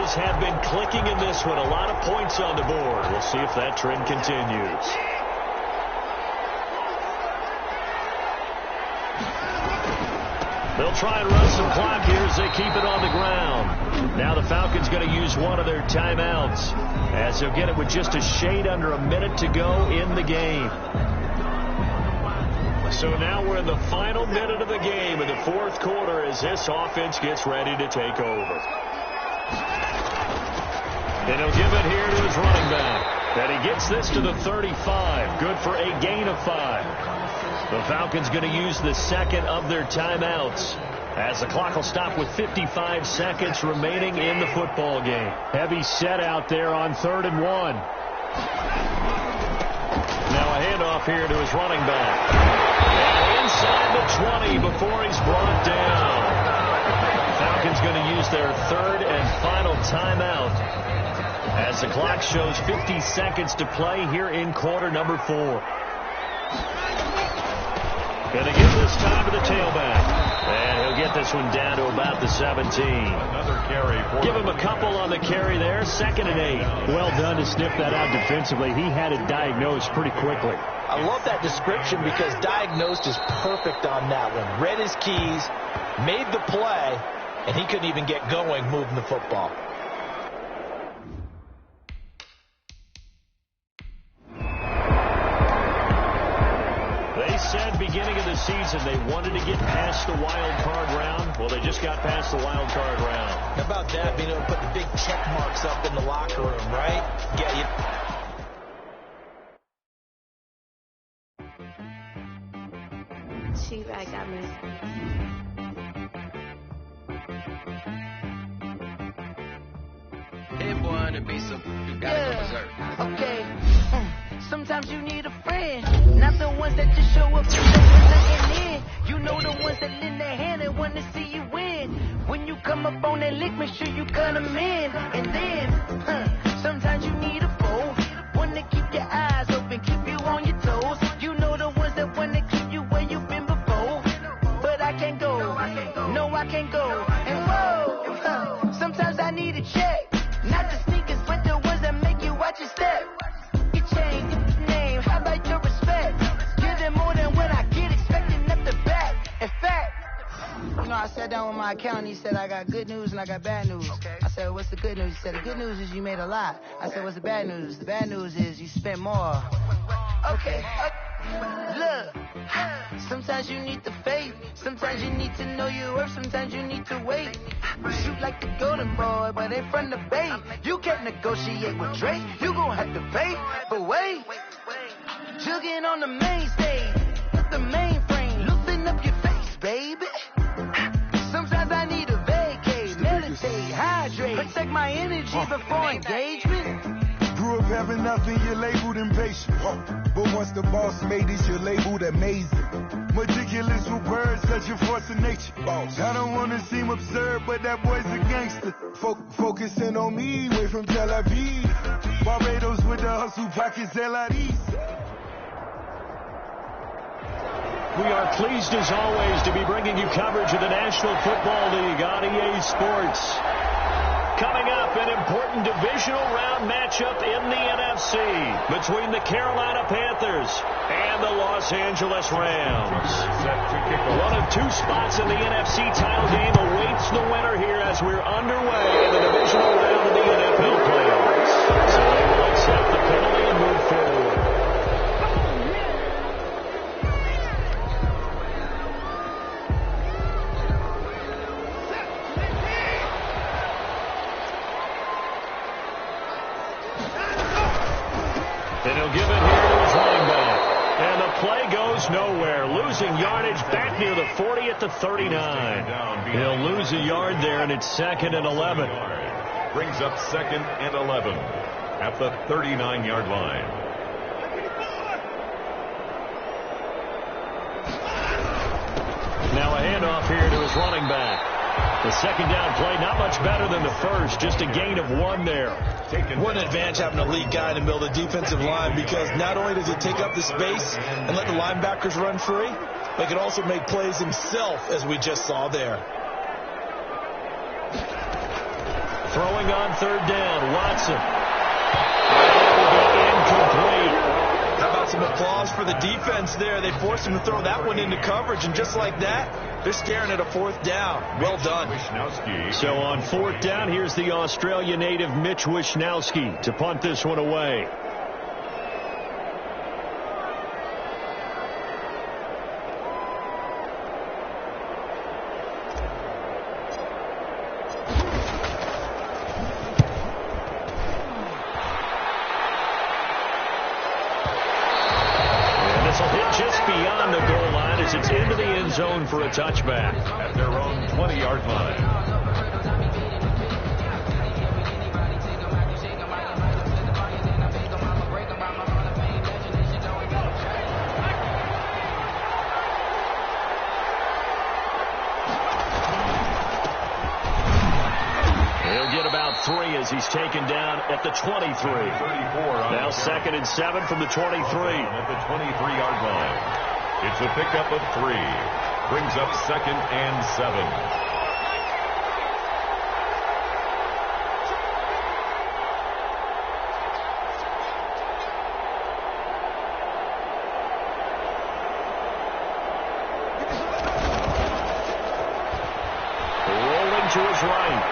Have been clicking in this one. A lot of points on the board. We'll see if that trend continues. They'll try and run some clock here as they keep it on the ground. Now the Falcons going to use one of their timeouts as they'll get it with just a shade under a minute to go in the game. So now we're in the final minute of the game in the fourth quarter as this offense gets ready to take over. And he'll give it here to his running back. And he gets this to the 35. Good for a gain of 5. The Falcons going to use the second of their timeouts as the clock will stop with 55 seconds remaining in the football game. Heavy set out there on 3rd and 1. Now a handoff here to his running back. And inside the 20 before he's brought down. Falcons going to use their third and final timeout As the clock shows 50 seconds to play here in quarter number 4. Going to give this time to the tailback. And he'll get this one down to about the 17. Another carry. Give him a couple on the carry there. 2nd and 8. Well done to sniff that out defensively. He had it diagnosed pretty quickly. I love that description because diagnosed is perfect on that one. Read his keys, made the play, and he couldn't even get going moving the football. They said beginning of the season they wanted to get past the wild card round. Well, they just got past the wild card round. How about that, being able to put the big check marks up in the locker room, right? Yeah, She like got me. It boy to be some, you gotta go berserk. Okay. Sometimes you need a friend, not the ones that just show up to nothing in. You know the ones that lend their hand and want to see you win. When you come up on that lick, make sure you cut them in. And then, sometimes you need a foe, one to keep your eyes open, keep you on your toes. You know the ones that want to keep you where you've been before. But I can't go, no I can't go. And whoa, sometimes I need a check. Not the sneakers, but the ones that make you watch your step. You change your name, how about your respect? Give them more than what I get, expecting up the back. In fact, you know, I sat down with my accountant, he said I got good news and I got bad news. I said, what's the good news? He said, the good news is you made a lot. I said, what's the bad news? The bad news is you spent more. Okay. Look, sometimes you need the faith, sometimes you need to know your worth, sometimes you need to wait. Shoot like the golden boy, but in front of Bay. You can't negotiate with Drake, you gon' have to pay. But wait, jugging on the main stage, the mainframe, loosen up your face, baby. Sometimes I need a vacate, meditate, hydrate, protect my energy before engagement. Grew up having nothing, you're labeled impatient. But once the boss made it, you're labeled amazing. Meticulous with words, such a force of nature. I don't want to seem absurd, but that boy's a gangster. Focusing on me, way from Tel Aviv. Barbados with the hustle pockets, LIDs. We are pleased as always to be bringing you coverage of the National Football League on EA Sports. Coming up, an important divisional round matchup in the NFC between the Carolina Panthers and the Los Angeles Rams. One of two spots in the NFC title game awaits the winner here as we're underway in the divisional round of the NFL playoffs. So they will accept the penalty and move forward. And he'll give it here to his running back. And the play goes nowhere. Losing yardage back near the 40 at the 39. He'll lose a yard there, and it's 2nd and 11. Brings up 2nd and 11 at the 39-yard line. Now a handoff here to his running back. The second down play, not much better than the first, just a gain of 1 there. What an advantage having a lead guy in the middle of the defensive line, because not only does he take up the space and let the linebackers run free, but he can also make plays himself, as we just saw there. Throwing on 3rd down, Watson. Incomplete. How about some applause for the defense there? They forced him to throw that one into coverage, and just like that, they're staring at a 4th down. Well done. So on 4th down, here's the Australia native Mitch Wishnowsky to punt this one away. It's into the end zone for a touchback. At their own 20-yard line. 3 as he's taken down at the 23. Now 2nd and 7 from the 23. At the 23-yard line. It's a pickup of 3. Brings up 2nd and 7. To his right.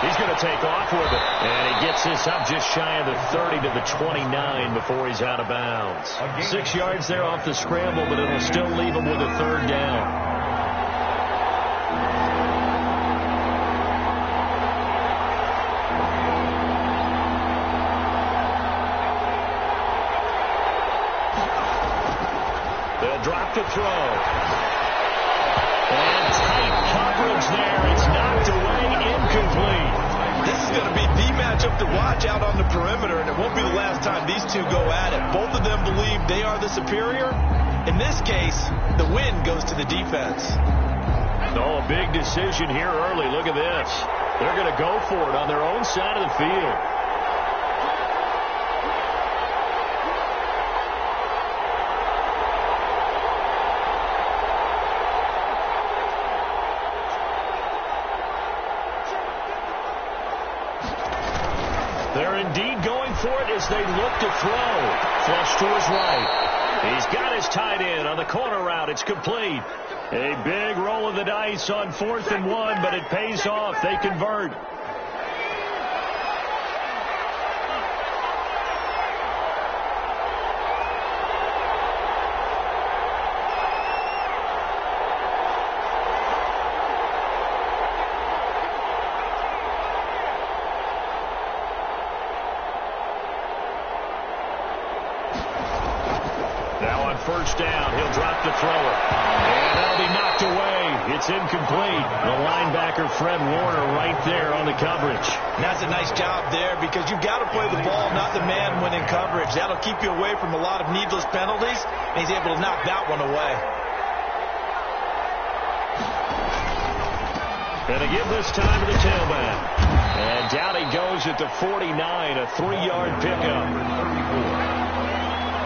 He's going to take off with it. And he gets this up just shy of the 30 to the 29 before he's out of bounds. 6 yards there off the scramble, but it'll still leave him with a 3rd down. They'll drop the throw. And tight coverage there. It's knocked away, incomplete. This is going to be the matchup to watch out on the perimeter, and it won't be the last time these two go at it. Both of them believe they are the superior. In this case, the win goes to the defense. Oh, a big decision here early. Look at this. They're going to go for it on their own side of the field. They're indeed going for it as they look to throw. Flush to his right. He's got his tight end on the corner route. It's complete. A big roll of the dice on 4th and 1, but it pays off. They convert. Now on 1st down, he'll drop to throw it. And that'll be knocked away. It's incomplete. The linebacker, Fred Warner, right there on the coverage. And that's a nice job there because you've got to play the ball, not the man when in coverage. That'll keep you away from a lot of needless penalties, and he's able to knock that one away. Going to give this time to the tailback. And down he goes at the 49, a 3-yard pickup.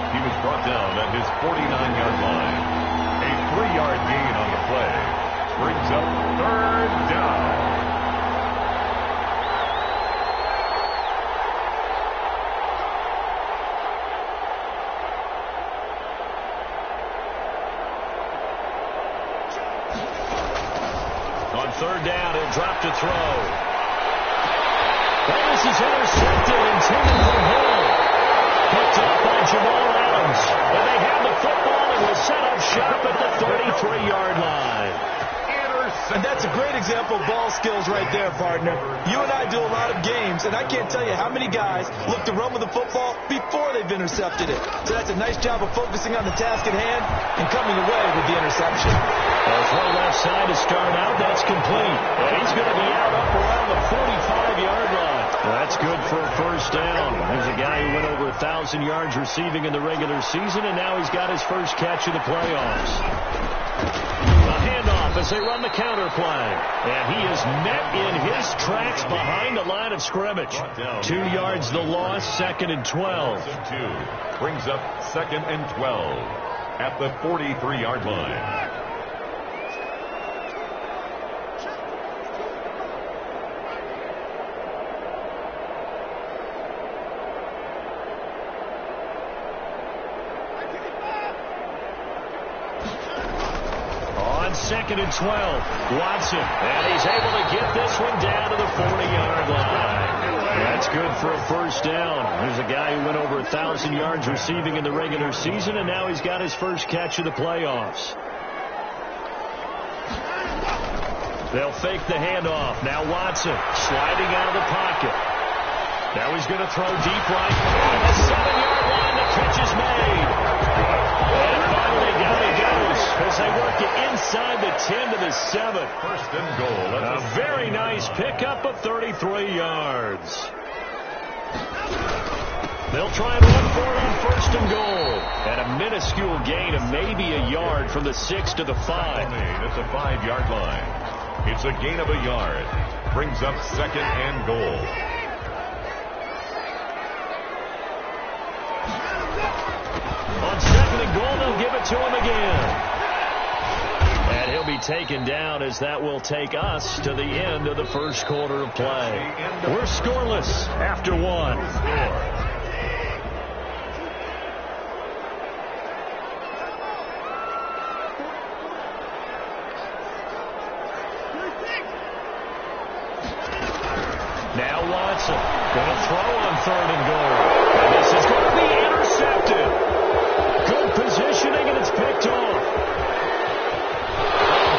He was brought down at his 49-yard line. A 3-yard gain on the play. Brings up 3rd down. On 3rd down, he'll drop to throw. And this is intercepted, intended for Hill. Picked up by Jamal Adams. And they have the football and will set up shop at the 33-yard line. And that's a great example of ball skills right there, partner. You and I do a lot of games, and I can't tell you how many guys look to run with the football before they've intercepted it. So that's a nice job of focusing on the task at hand and coming away with the interception. Throw left side to start out. That's complete. And he's going to be out up around the 45-yard line. That's good for a 1st down. There's a guy who went over 1,000 yards receiving in the regular season, and now he's got his first catch of the playoffs. A handoff as they run the counter play. And he is met in his tracks behind the line of scrimmage. 2 yards the loss, 2nd and 12. Brings up 2nd and 12 at the 43-yard line. On 2nd and 12, Watson, and he's able to get this one down to the 40-yard line. That's good for a 1st down. There's a guy who went over 1,000 yards receiving in the regular season, and now he's got his first catch of the playoffs. They'll fake the handoff. Now Watson sliding out of the pocket. Now he's going to throw deep right. On the 7-yard line, the catch is made. And finally, down he goes as they work it inside the 10 to the 7. 1st and goal. A very nice pickup of 33 yards. They'll try and run for it on 1st and goal. And a minuscule gain of maybe a yard from the 6 to the 5. It's a 5-yard line. It's a gain of a yard. Brings up 2nd and goal. On second and goal, they'll give it to him again. And he'll be taken down as that will take us to the end of the first quarter of play. We're scoreless after one. Now Watson going to throw on third and goal. And this is going to be intercepted. Good positioning, and it's picked off.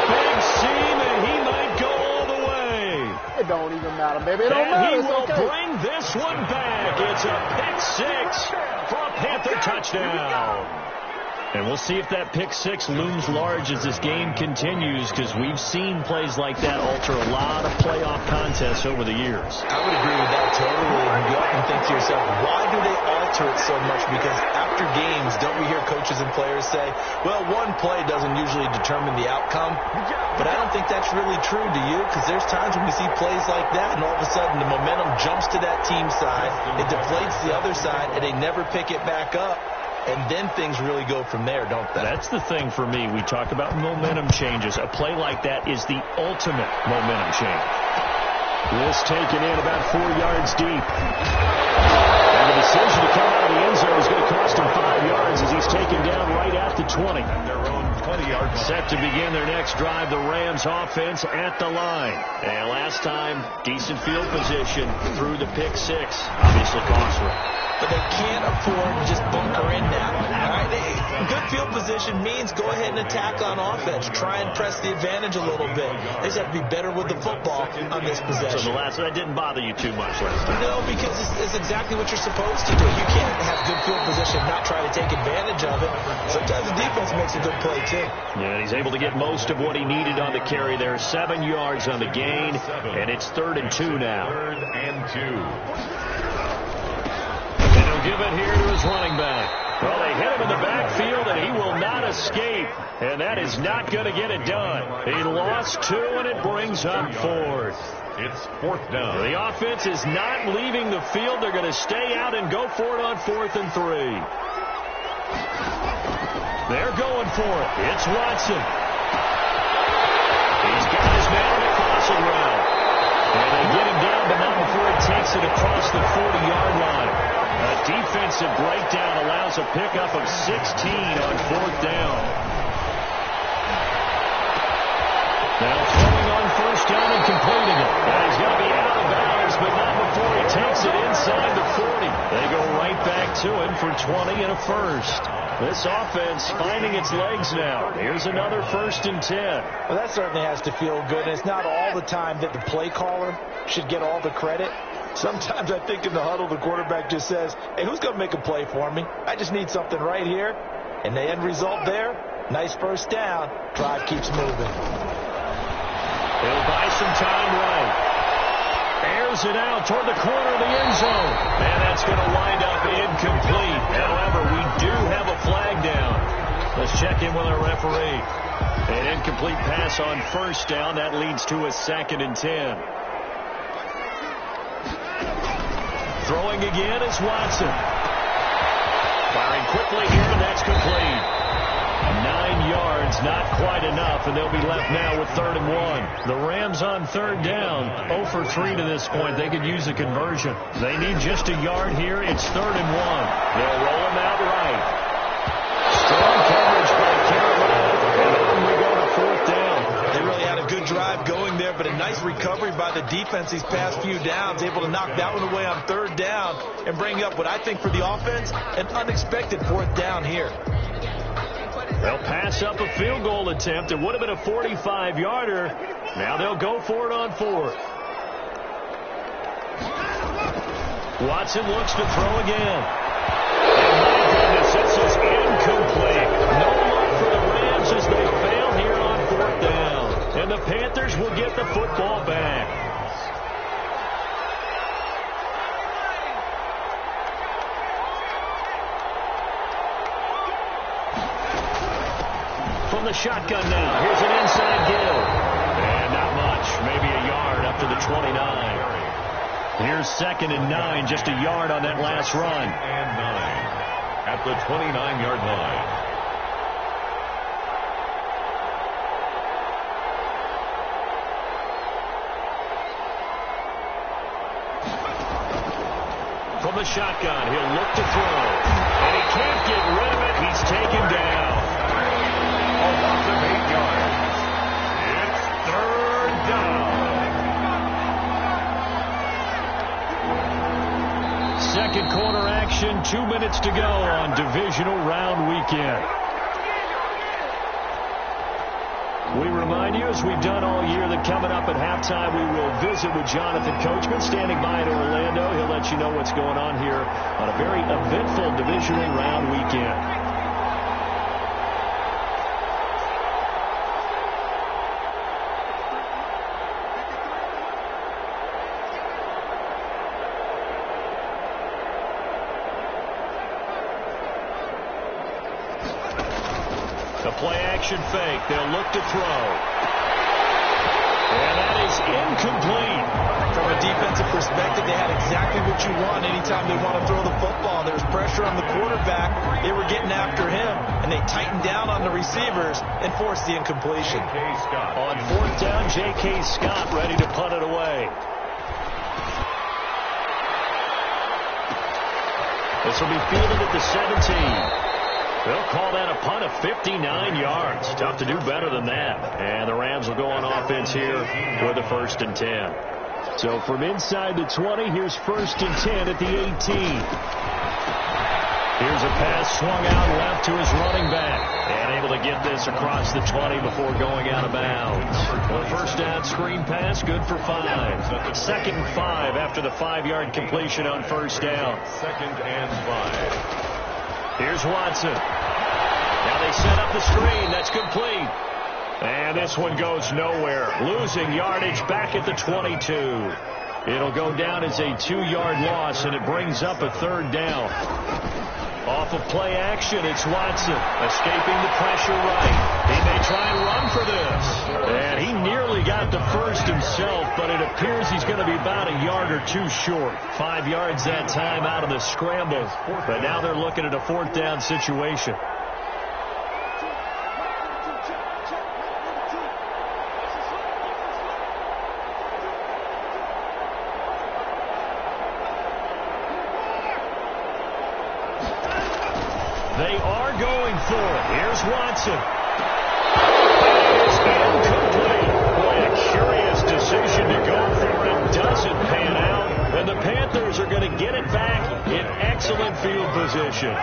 Big seam, and he might go all the way. It don't even matter, baby. It don't matter. He will bring this one back. It's a pick six for a Panther touchdown. And we'll see if that pick six looms large as this game continues, because we've seen plays like that alter a lot of playoff contests over the years. I would agree with that totally. And you often think to yourself, why do they alter it so much? Because after games, don't we hear coaches and players say, well, one play doesn't usually determine the outcome. But I don't think that's really true, do you? Because there's times when we see plays like that, and all of a sudden the momentum jumps to that team side, it deflates the other side, and they never pick it back up. And then things really go from there, don't they? That's the thing for me. We talk about momentum changes. A play like that is the ultimate momentum change. This taken in about 4 yards deep. And the decision to come out of the end zone is going to cost him 5 yards as he's taken down right at the 20. Their own 20-yard line. Set to begin their next drive, the Rams offense at the line. And last time, decent field position through the pick six. Obviously costly. But they can't afford to just bunker in now. All right, good field position means go ahead and attack on offense. Try and press the advantage a little bit. They just have to be better with the football on this possession. So that didn't bother you too much last time? No, because it's exactly what you're supposed to do. You can't have good field position and not try to take advantage of it. Sometimes the defense makes a good play, too. Yeah, he's able to get most of what he needed on the carry there. 7 yards on the gain, and it's 3rd and 2 now. 3rd and 2. And he'll give it here to his running back. Well, they hit him in the backfield, and he will not escape. And that is not going to get it done. He lost 2, and it brings up 4th. It's 4th down. The offense is not leaving the field. They're going to stay out and go for it on 4th and 3. They're going for it. It's Watson. He's got his man on the crossing route. And they get him down, but not before he takes it across the 40-yard line. A defensive breakdown allows a pickup of 16 on 4th down. Now throwing on 1st down and completing it. And he's going to be out of bounds, but not before he takes it inside the 40. They go right back to him for 20 and a first. This offense finding its legs now. Here's another 1st and 10. Well, that certainly has to feel good. And it's not all the time that the play caller should get all the credit. Sometimes I think in the huddle, the quarterback just says, hey, who's going to make a play for me? I just need something right here. And the end result there, nice 1st down. Drive keeps moving. He'll buy some time right. Airs it out toward the corner of the end zone. And that's going to wind up incomplete. However, we do have a flag down. Let's check in with our referee. An incomplete pass on 1st down. That leads to a 2nd and 10. Throwing again is Watson. Firing quickly here, and that's complete. 9 yards, not quite enough, and they'll be left now with 3rd and 1. The Rams on 3rd down, 0 for 3 to this point. They could use a conversion. They need just a yard here. It's 3rd and 1. They'll roll him out right. Strong coverage by Carolina, and on we go to 4th down. They really had a good drive going there, but a nice recovery by the defense these past few downs, able to knock that one away on 3rd down and bring up what I think for the offense, an unexpected 4th down here. They'll pass up a field goal attempt. It would have been a 45-yarder. Now they'll go for it on 4th. Watson looks to throw again. And my goodness, this is incomplete. No luck for the Rams as they fail here on 4th down. And the Panthers will get the football back. From the shotgun now. Here's an inside give. And not much. Maybe a yard up to the 29. Here's 2nd and 9. Just a yard on that last run. And 9. at the 29-yard line. From the shotgun, he'll look to throw. And he can't get rid of it. He's taken down. A loss of 8 yards. It's third down. Second quarter action, 2 minutes to go on divisional round weekend. We remind you, as we've done all year, that coming up at halftime, we will visit with Jonathan Coachman, standing by in Orlando. He'll let you know what's going on here on a very eventful divisional round weekend. The play-action fake. They'll look to throw. And that is incomplete. From a defensive perspective, they had exactly what you want anytime they want to throw the football. There was pressure on the quarterback. They were getting after him, and they tightened down on the receivers and forced the incompletion. On fourth down, J.K. Scott ready to punt it away. This will be fielded at the 17. They'll call that a punt of 59 yards. Tough to do better than that. And the Rams will go on offense here with a 1st and 10. So from inside the 20, here's 1st and 10 at the 18. Here's a pass swung out left to his running back. And able to get this across the 20 before going out of bounds. The first down screen pass, good for 5. 2nd and 5 after the 5-yard completion on 1st down. 2nd and 5. Here's Watson. Now they set up the screen. That's complete. And this one goes nowhere. Losing yardage back at the 22. It'll go down as a 2-yard loss, and it brings up a 3rd down. Off of play action, it's Watson escaping the pressure right. He may try and run for this. And he nearly got the first himself, but it appears he's going to be about a yard or 2 short. 5 yards that time out of the scramble. But now they're looking at a 4th down situation. They are going for it. Here's Watson. It's incomplete. Boy, a curious decision to go for it. Doesn't pan out. And the Panthers are going to get it back in excellent field position.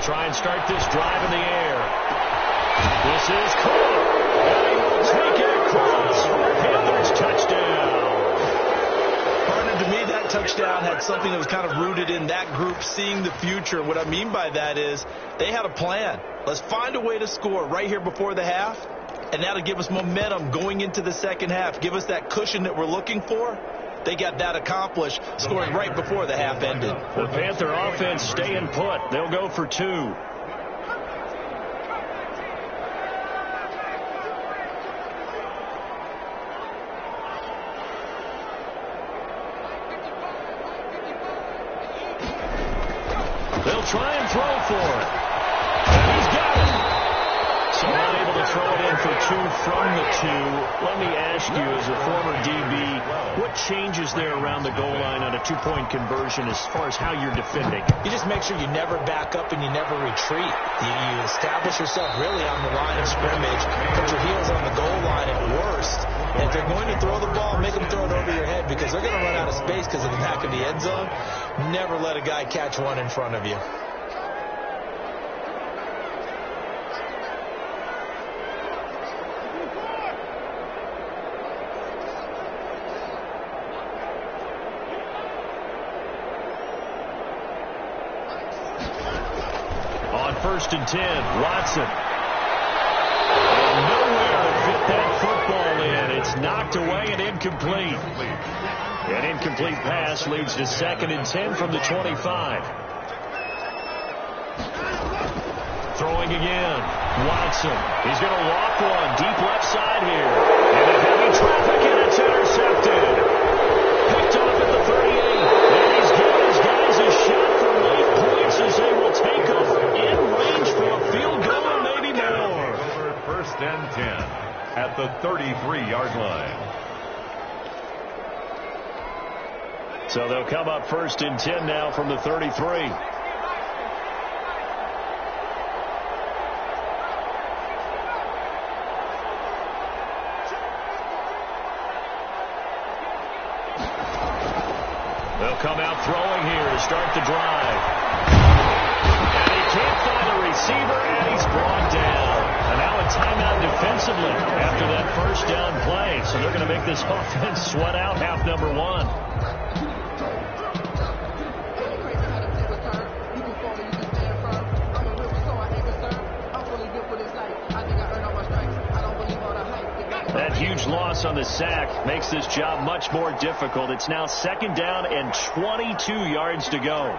Try and start this drive in the air. This is caught. And he will take it across for a Panthers touchdown. Partner, to me, that touchdown had something that was kind of rooted in that group seeing the future. What I mean by that is they had a plan. Let's find a way to score right here before the half, and that'll give us momentum going into the second half. Give us that cushion that we're looking for. They got that accomplished, scoring right before the half ended. The Panther offense staying put. They'll go for 2. They'll try and throw for it. And he's got it. So unable to throw it in for 2 from the 2. Let me ask you, as a former DB, what changes there around the goal line on a 2-point conversion as far as how you're defending? You just make sure you never back up and you never retreat. You establish yourself really on the line of scrimmage, put your heels on the goal line at worst. And if they're going to throw the ball, make them throw it over your head because they're going to run out of space because of the back of the end zone. Never let a guy catch one in front of you. On 1st and 10, Watson. And nowhere to fit that football in. It's It's knocked away and incomplete. An incomplete pass leads to 2nd and 10 from the 25. Throwing again. Watson. He's going to walk one. Deep left side here. Into heavy traffic, and it's intercepted. Picked off at the 38. And he's giving his guys a shot for late points as they will take off in range for a field goal and maybe more. 1st and 10 at the 33-yard line. So they'll come up 1st and 10 now from the 33. They'll come out throwing here to start the drive. And he can't find a receiver, and he's brought down. And now a timeout defensively after that 1st down play. So they're going to make this offense sweat out half number 1. That huge loss on the sack makes this job much more difficult. It's now 2nd down and 22 yards to go.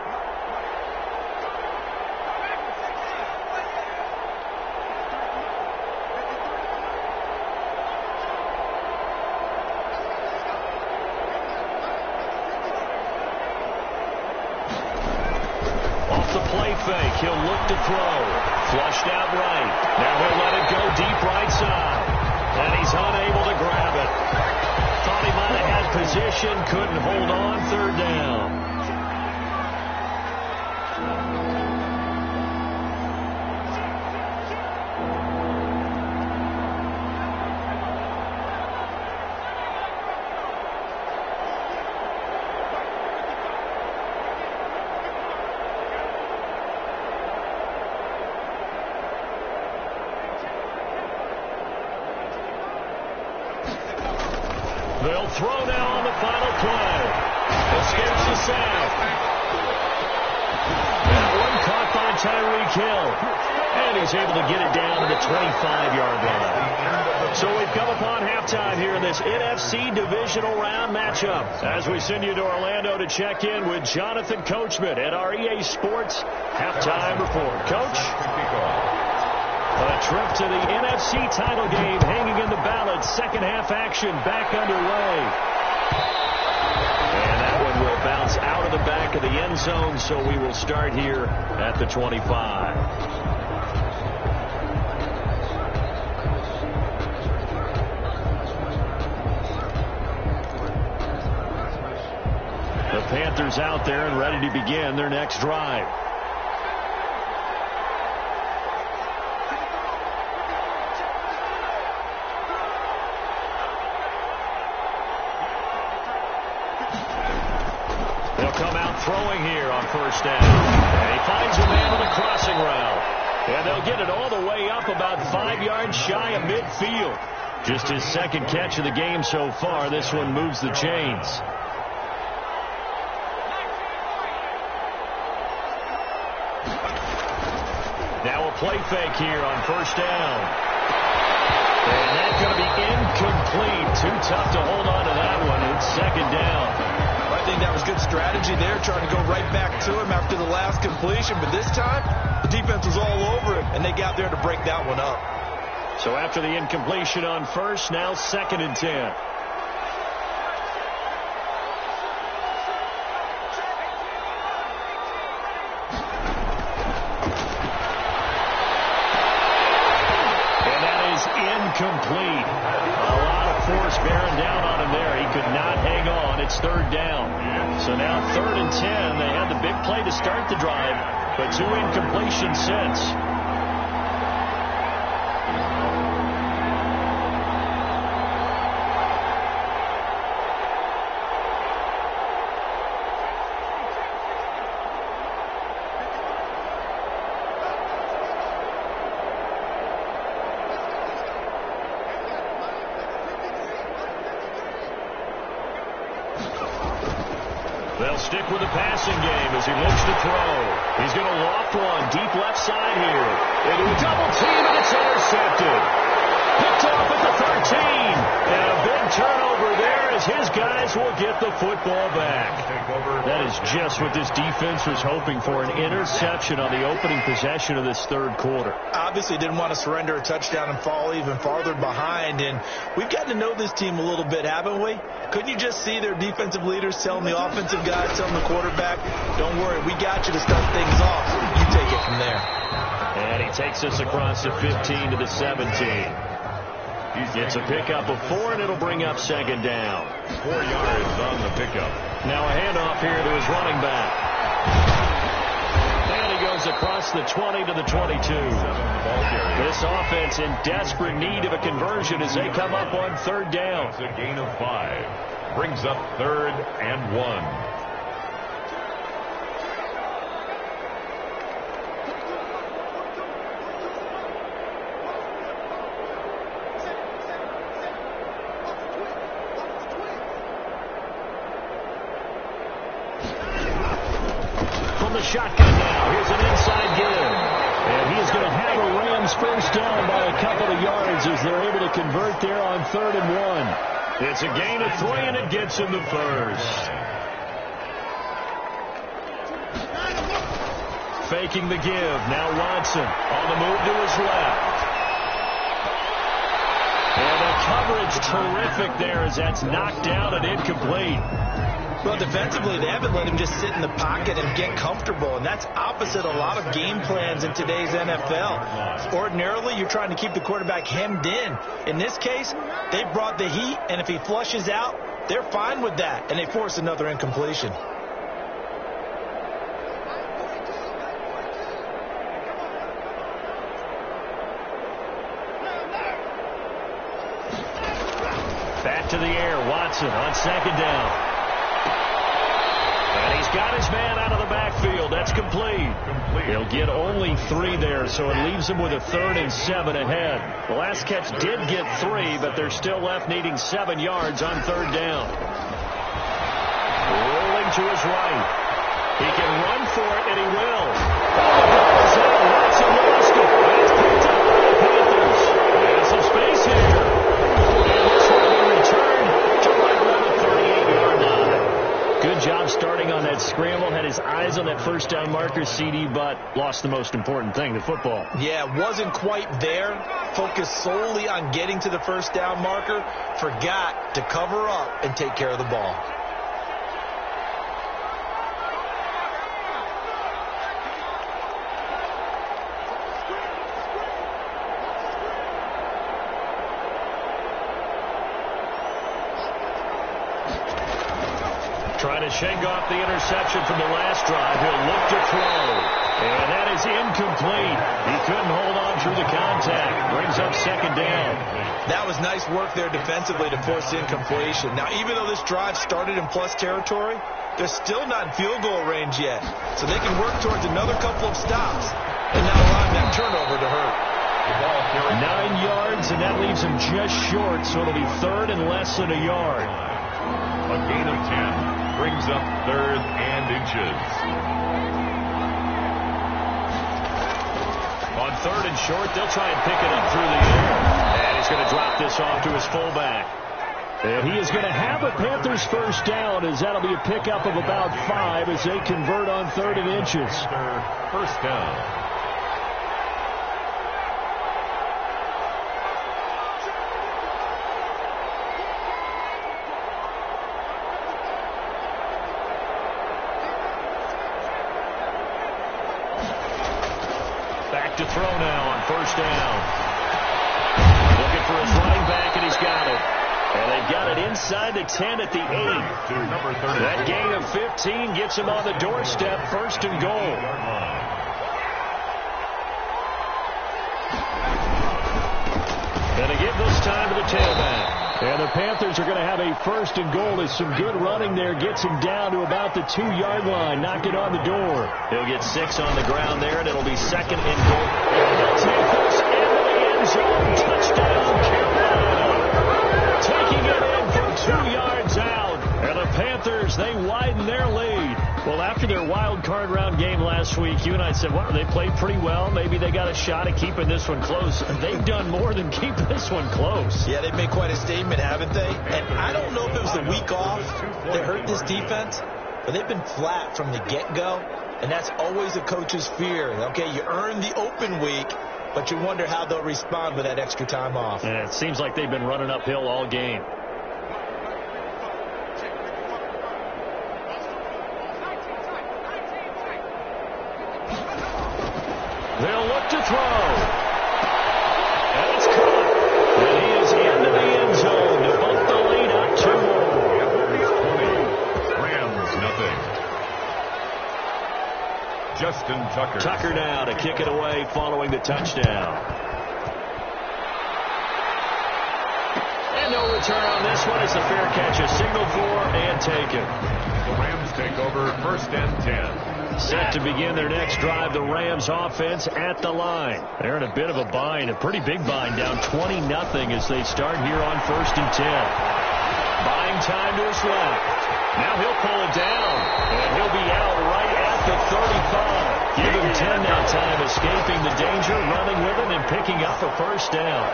Off the play fake, he'll look to throw. Flushed out right. Now he'll let it go deep right side. And he's unable to grab it. Thought he might have had position, couldn't hold on, 3rd down. They'll throw now on the final play. Escapes the sack. That one caught by Tyreek Hill. And he's able to get it down to the 25-yard line. So we've come upon halftime here in this NFC divisional round matchup. As we send you to Orlando to check in with Jonathan Coachman at our EA Sports Halftime Report. Coach? A trip to the NFC title game hanging in the balance. 2nd half action back underway. And that one will bounce out of the back of the end zone, so we will start here at the 25. The Panthers out there and ready to begin their next drive. Throwing here on 1st down. And he finds a man on the crossing route. And they'll get it all the way up about 5 yards shy of midfield. Just his 2nd catch of the game so far. This one moves the chains. Now a play fake here on 1st down. And that's going to be incomplete. Too tough to hold on to that one. It's 2nd down. I think that was good strategy there, trying to go right back to him after the last completion. But this time, the defense was all over him, and they got there to break that one up. So after the incompletion on 1st, now 2nd and 10. And that is incomplete. A lot of force bearing down on him there. He could not hang on. It's 3rd down. So now 3rd and 10. They had the big play to start the drive, but 2 incompletions since. They'll stick with the passing game as he looks to throw. He's going to loft one deep left side here. Into a double team, and it's intercepted. Picked off at the 13. And a big turnover there as his guys will get the football back. That is just what this defense was hoping for, an interception on the opening possession of this third quarter. Obviously didn't want to surrender a touchdown and fall even farther behind, and we've gotten to know this team a little bit, haven't we? Couldn't you just see their defensive leaders telling the offensive guys, telling the quarterback, don't worry, we got you to start things off. You take it from there. And he takes us across the 15 to the 17. It's a pickup of 4, and it'll bring up second down. 4 yards on the pickup. Now a handoff here to his running back. And he goes across the 20 to the 22. This offense in desperate need of a conversion as they come up on third down. It's a gain of 5. Brings up 3rd and 1. Shotgun now. Here's an inside give. And he's going to have a Rams first down by a couple of yards as they're able to convert there on 3rd and 1. It's a gain of 3, and it gets him the first. Faking the give. Now Watson on the move to his left. And the coverage terrific there as that's knocked down and incomplete. Well, defensively, they haven't let him just sit in the pocket and get comfortable, and that's opposite a lot of game plans in today's NFL. Ordinarily, you're trying to keep the quarterback hemmed in. In this case, they brought the heat, and if he flushes out, they're fine with that, and they force another incompletion. Back to the air, Watson on second down. And he's got his man out of the backfield. That's complete. He'll get only 3 there, so it leaves him with a 3rd and 7 ahead. The last catch did get 3, but they're still left needing 7 yards on third down. Rolling to his right. He can run for it, and he will. Watson lost it. That's picked up by the Panthers. There's some space here. And this will be returned to right around the 38-yard line. Good job starting on that scramble. Had his eyes on that first down marker, CD, but lost the most important thing, the football. Yeah, wasn't quite there. Focused solely on getting to the first down marker. Forgot to cover up and take care of the ball. Trying to shake off the interception from the last drive. He'll look to throw. And that is incomplete. He couldn't hold on through the contact. Brings up second down. That was nice work there defensively to force incompletion. Now, even though this drive started in plus territory, they're still not in field goal range yet. So they can work towards another couple of stops and not allowing that turnover to hurt. 9 yards, and that leaves him just short, so it'll be 3rd and less than a yard. A gain of 10. Brings up 3rd and inches. On 3rd and short, they'll try and pick it up through the air. And he's going to drop this off to his fullback. And he is going to have a Panthers first down, as that'll be a pickup of about 5 as they convert on 3rd and inches. First down. To throw now on first down. Looking for his running back, and he's got it. And they've got it inside the 10 at the 8. That gain of 15 gets him on the doorstep, 1st and goal. And a give this time to the tailback. And the Panthers are going to have a 1st and goal as some good running there gets him down to about the 2-yard line. Knock it on the door. He'll get 6 on the ground there, and it'll be 2nd and goal. And they'll take this into the end zone. Touchdown, Carolina. Taking it in from 2 yards out. And the Panthers, they widen their lead. Well, after their wild card round game last week, you and I said, well, they played pretty well. Maybe they got a shot at keeping this one close. And they've done more than keep this one close. Yeah, they've made quite a statement, haven't they? And I don't know if it was the week off that hurt this defense, but they've been flat from the get-go. And that's always a coach's fear. Okay, you earn the open week, but you wonder how they'll respond with that extra time off. And it seems like they've been running uphill all game. They'll look to throw. And it's caught. And he is into the end zone to bump the lead up 2 more. Rams, nothing. Justin Tucker. Tucker now to kick it away following the touchdown. And no return on this one. It's a fair catch. A signal for and taken. The Rams take over 1st and 10. Set to begin their next drive, the Rams offense at the line. They're in a bit of a bind, a pretty big bind, down 20-0 as they start here on 1st and 10. Buying time to his left. Now he'll pull it down, and he'll be out right at the 35. Give him 10 that time, escaping the danger, running with it, and picking up a 1st down.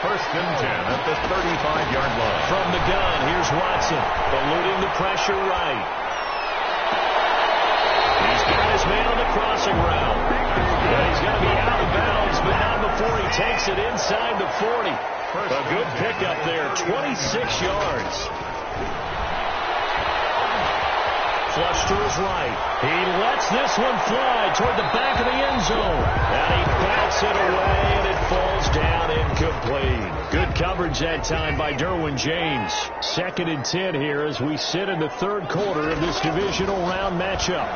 1st and 10 at the 35-yard line. From the gun, here's Watson, eluding the pressure right. He's got his man on the crossing route. And he's going to be out of bounds, but not before he takes it inside the 40. A good pickup there, 26 yards. Flush to his right. He lets this one fly toward the back of the end zone. And he bats it away, and it falls down incomplete. Good coverage that time by Derwin James. 2nd and 10 here as we sit in the 3rd quarter of this divisional round matchup.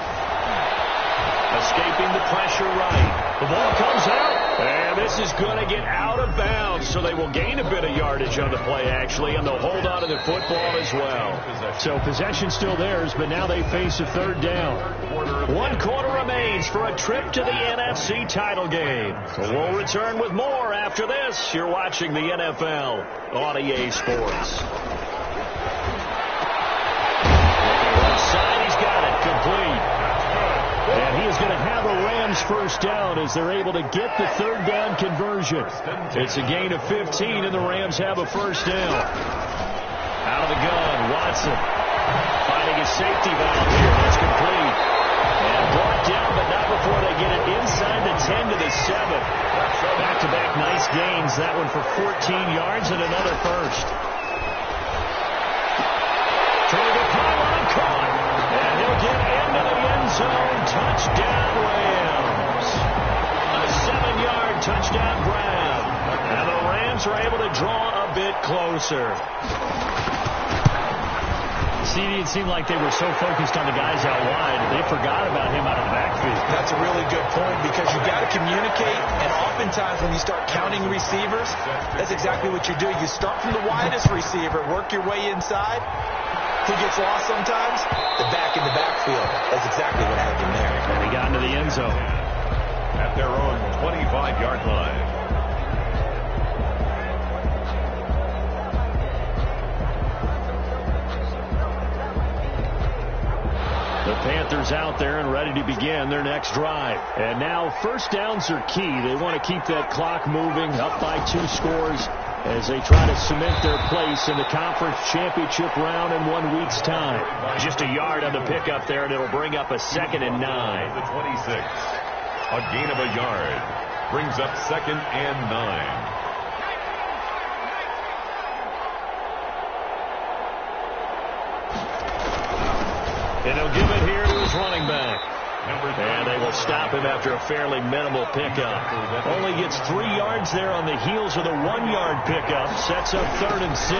Escaping the pressure right. The ball comes out, and this is going to get out of bounds, so they will gain a bit of yardage on the play, actually, and they'll hold on to the football as well. So possession still theirs, but now they face a 3rd down. 1 quarter remains for a trip to the NFC title game. We'll return with more after this. You're watching the NFL on EA Sports. Left side, he's got it, complete. And he is going to have a Rams 1st down as they're able to get the 3rd down conversion. It's a gain of 15, and the Rams have a 1st down. Out of the gun, Watson finding his safety valve here. That's complete. And brought down, but not before they get it inside the 10 to the 7. Back-to-back nice gains. That one for 14 yards and another 1st. Toward the pylon, caught. And he'll get into the end zone. Touchdown, Rams. A 7-yard touchdown grab. And the Rams are able to draw a bit closer. It seemed like they were so focused on the guys out wide, they forgot about him out of the backfield. That's a really good point because you got to communicate, and oftentimes when you start counting receivers, that's exactly what you do. You start from the widest receiver, work your way inside. Who gets lost sometimes? The back in the backfield. That's exactly what happened there. And he got into the end zone. At their own 25-yard line. The Panthers out there and ready to begin their next drive. And now 1st downs are key. They want to keep that clock moving, up by 2 scores as they try to cement their place in the conference championship round in 1 week's time. Just a yard on the pickup there, and it'll bring up a 2nd and 9. The 26. A gain of a yard. Brings up 2nd and 9. And he'll give it here to his running back. And they will stop him after a fairly minimal pickup. Only gets 3 yards there on the heels of the 1-yard pickup. Sets up 3rd and 6.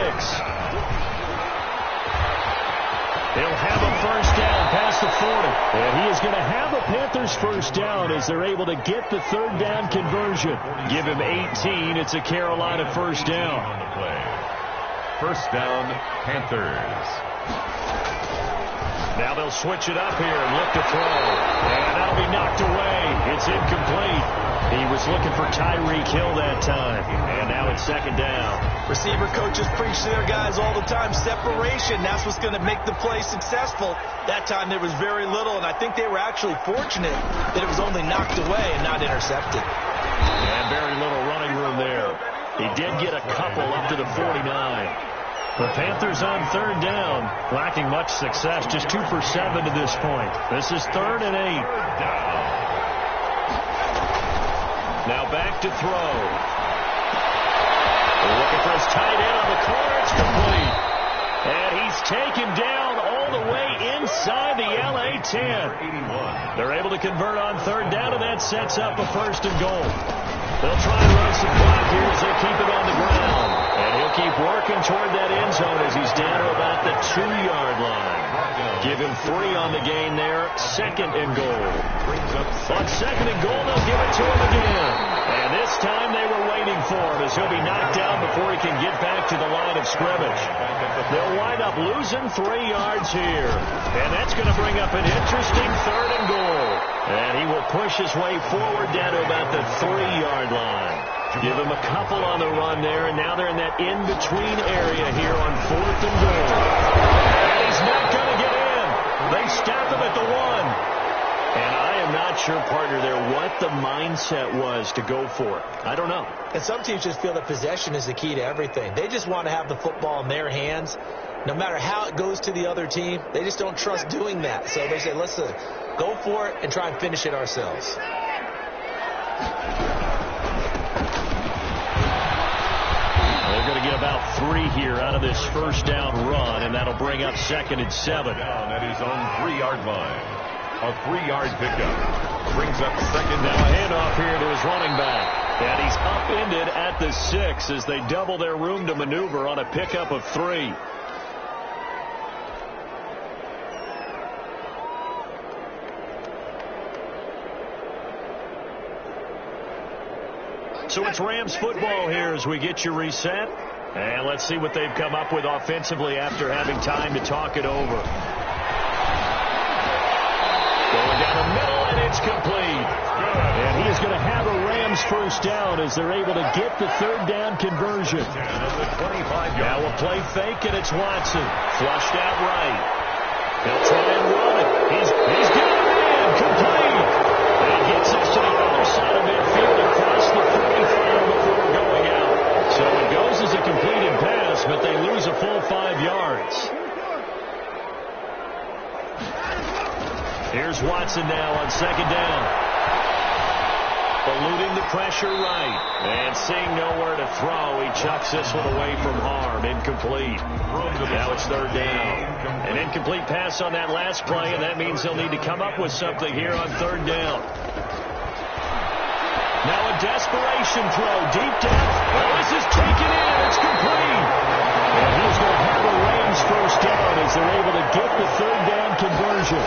He'll have a 1st down past the 40. And he is going to have a Panthers 1st down as they're able to get the 3rd down conversion. Give him 18. It's a Carolina 1st down. 1st down, Panthers. Now they'll switch it up here and look to throw. And that'll be knocked knocked away. It's incomplete. He was looking for Tyreek Hill that time. And now it's second down. Receiver coaches preach to their guys all the time. Separation, that's what's going to make the play successful. That time there was very little, and I think they were actually fortunate that it was only knocked away and not intercepted. And very little running room there. He did get a couple up to the 49. The Panthers on third down, lacking much success, just 2 for 7 to this point. This is 3rd and 8. Now back to throw. Looking for his tight end on the corner. It's complete. And he's taken down all the way inside the LA 10. They're able to convert on third down, and that sets up a 1st and goal. They'll try and run some clock here as they keep it on the ground. And he'll keep working toward that end zone as he's down to about the 2-yard line. Give him 3 on the gain there. 2nd and goal. On 2nd and goal, they'll give it to him again. And this time they were waiting for him as he'll be knocked down before he can get back to the line of scrimmage. They'll wind up losing 3 yards here. And that's going to bring up an interesting 3rd and goal. And he will push his way forward down to about the 3-yard line. Give him a couple on the run there, and now they're in that in-between area here on 4th and goal. And he's not going to get in. They stop him at the 1. And I am not sure, partner, there what the mindset was to go for it. I don't know. And some teams just feel that possession is the key to everything. They just want to have the football in their hands. No matter how it goes to the other team, they just don't trust doing that. So they say, listen, go for it and try and finish it ourselves. They're going to get about 3 here out of this 1st down run, and that'll bring up 2nd and 7. Down at his own 3-yard line. A 3-yard pickup brings up 2nd Now down. a handoff here to his running back. And he's upended at the 6 as they double their room to maneuver on a pickup of 3. So it's Rams football here as we get you reset. And let's see what they've come up with offensively after having time to talk it over. Going down the middle, and it's complete. And he is going to have a Rams 1st down as they're able to get the 3rd down conversion. Now a play fake, and it's Watson. Flushed out right. He'll try and run it. He's got it in. Complete. And he gets us to the other side of midfield across the 45 before going out. So it goes as a completed pass, but they lose a full 5 yards. Here's Watson now on 2nd down. Eluding the pressure right. And seeing nowhere to throw, he chucks this one away from harm. Incomplete. Now it's 3rd down. An incomplete pass on that last play, and that means they'll need to come up with something here on 3rd down. Now a desperation throw. Deep down. Oh, this is taken in. It's complete. And he's going to have a Rams 1st down as they're able to get the 3rd down conversion.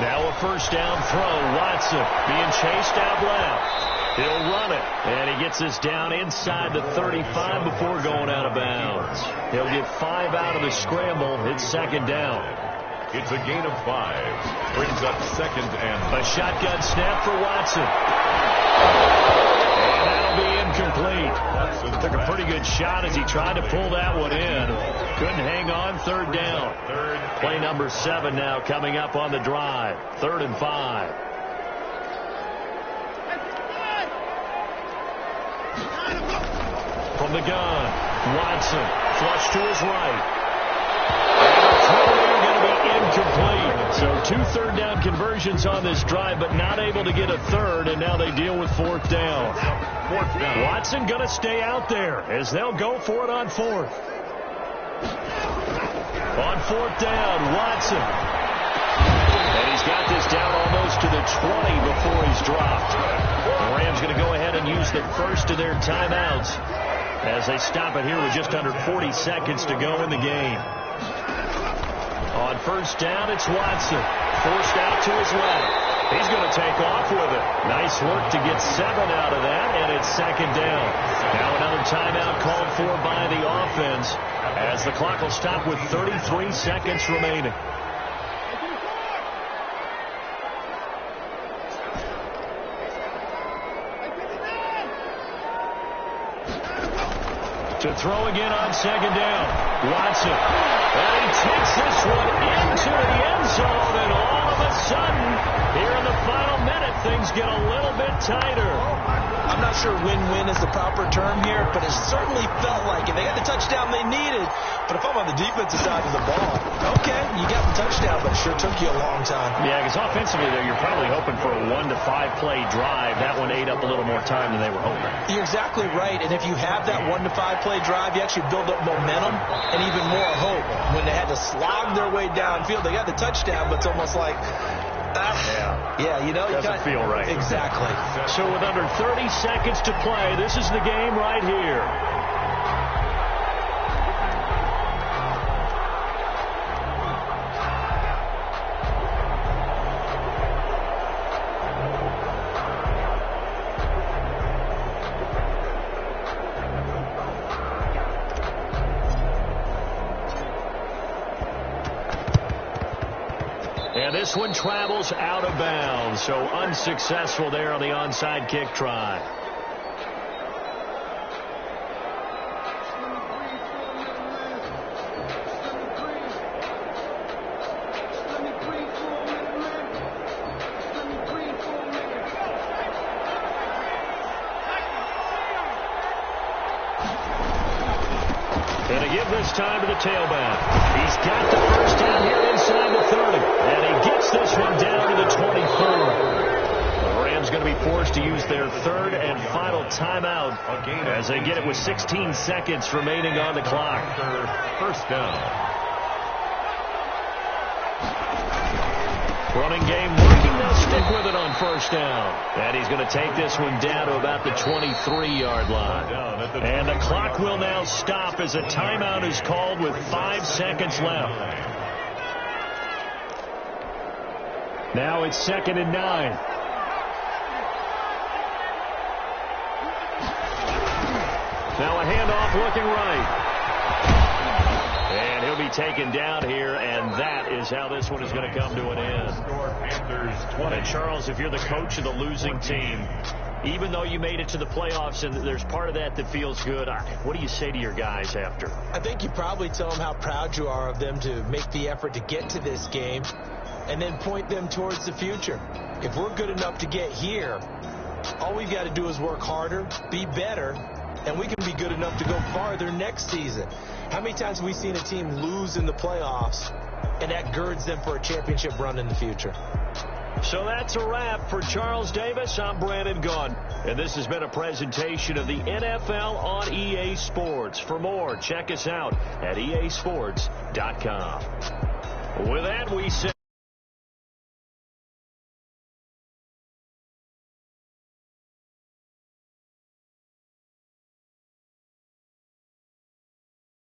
Now a 1st down throw. Watson being chased out left. He'll run it. And he gets this down inside the 35 before going out of bounds. He'll get 5 out of the scramble. It's 2nd down. It's a gain of 5. Brings up 2nd and... A shotgun snap for Watson. And that'll be incomplete. Watson took a pretty good shot as he tried to pull that one in. Couldn't hang on. 3rd down. Play number 7 now coming up on the drive. 3rd and 5. From the gun, Watson flush to his right. And going to be incomplete. So 2 3rd down conversions on this drive, but not able to get a 3rd, and now they deal with 4th down. Watson going to stay out there as they'll go for it on 4th. On 4th down, Watson. And he's got this down almost to the 20 before he's dropped. The Rams going to go ahead and use the first of their timeouts as they stop it here with just under 40 seconds to go in the game. On 1st down, it's Watson. Forced out to his left. He's going to take off with it. Nice work to get 7 out of that, and it's 2nd down. Now another timeout called for by the offense as the clock will stop with 33 seconds remaining. To throw again on second down. Watson. And he takes this one into the end zone, and all of a sudden, here in the final minute, things get a little bit tighter. I'm not sure win-win is the proper term here, but it certainly felt like it. They got the touchdown they needed, but if I'm on the defensive side of the ball, okay, you got the touchdown, but it sure took you a long time. Yeah, because offensively, though, you're probably hoping for a 1 to 5 play drive. That one ate up a little more time than they were hoping. You're exactly right, and if you have that 1 to 5 play drive, you actually build up momentum and even more hope. When they had to slog their way downfield, they got the touchdown, but it's almost like, yeah, you know, doesn't feel right. Exactly. So with under 30 seconds to play, this is the game right here. And this one travels out of bounds, so unsuccessful there on the onside kick try. And to give this time to the tailback. He's got the first down here inside the 30. And he gets this one down to the 24. The Rams going to be forced to use their third and final timeout as they get it with 16 seconds remaining on the clock. First down. Running game working. They'll stick with it on first down. And he's going to take this one down to about the 23-yard line. And the clock will now stop as a timeout is called with 5 seconds left. Now it's 2nd and 9. Now a handoff looking right. And he'll be taken down here, and that is how this one is going to come to an end. And Charles, if you're the coach of the losing team, even though you made it to the playoffs and there's part of that that feels good, what do you say to your guys after? I think you probably tell them how proud you are of them to make the effort to get to this game and then point them towards the future. If we're good enough to get here, all we've got to do is work harder, be better, and we can be good enough to go farther next season. How many times have we seen a team lose in the playoffs, and that girds them for a championship run in the future? So that's a wrap for Charles Davis. I'm Brandon Gunn, and this has been a presentation of the NFL on EA Sports. For more, check us out at easports.com. With that, we say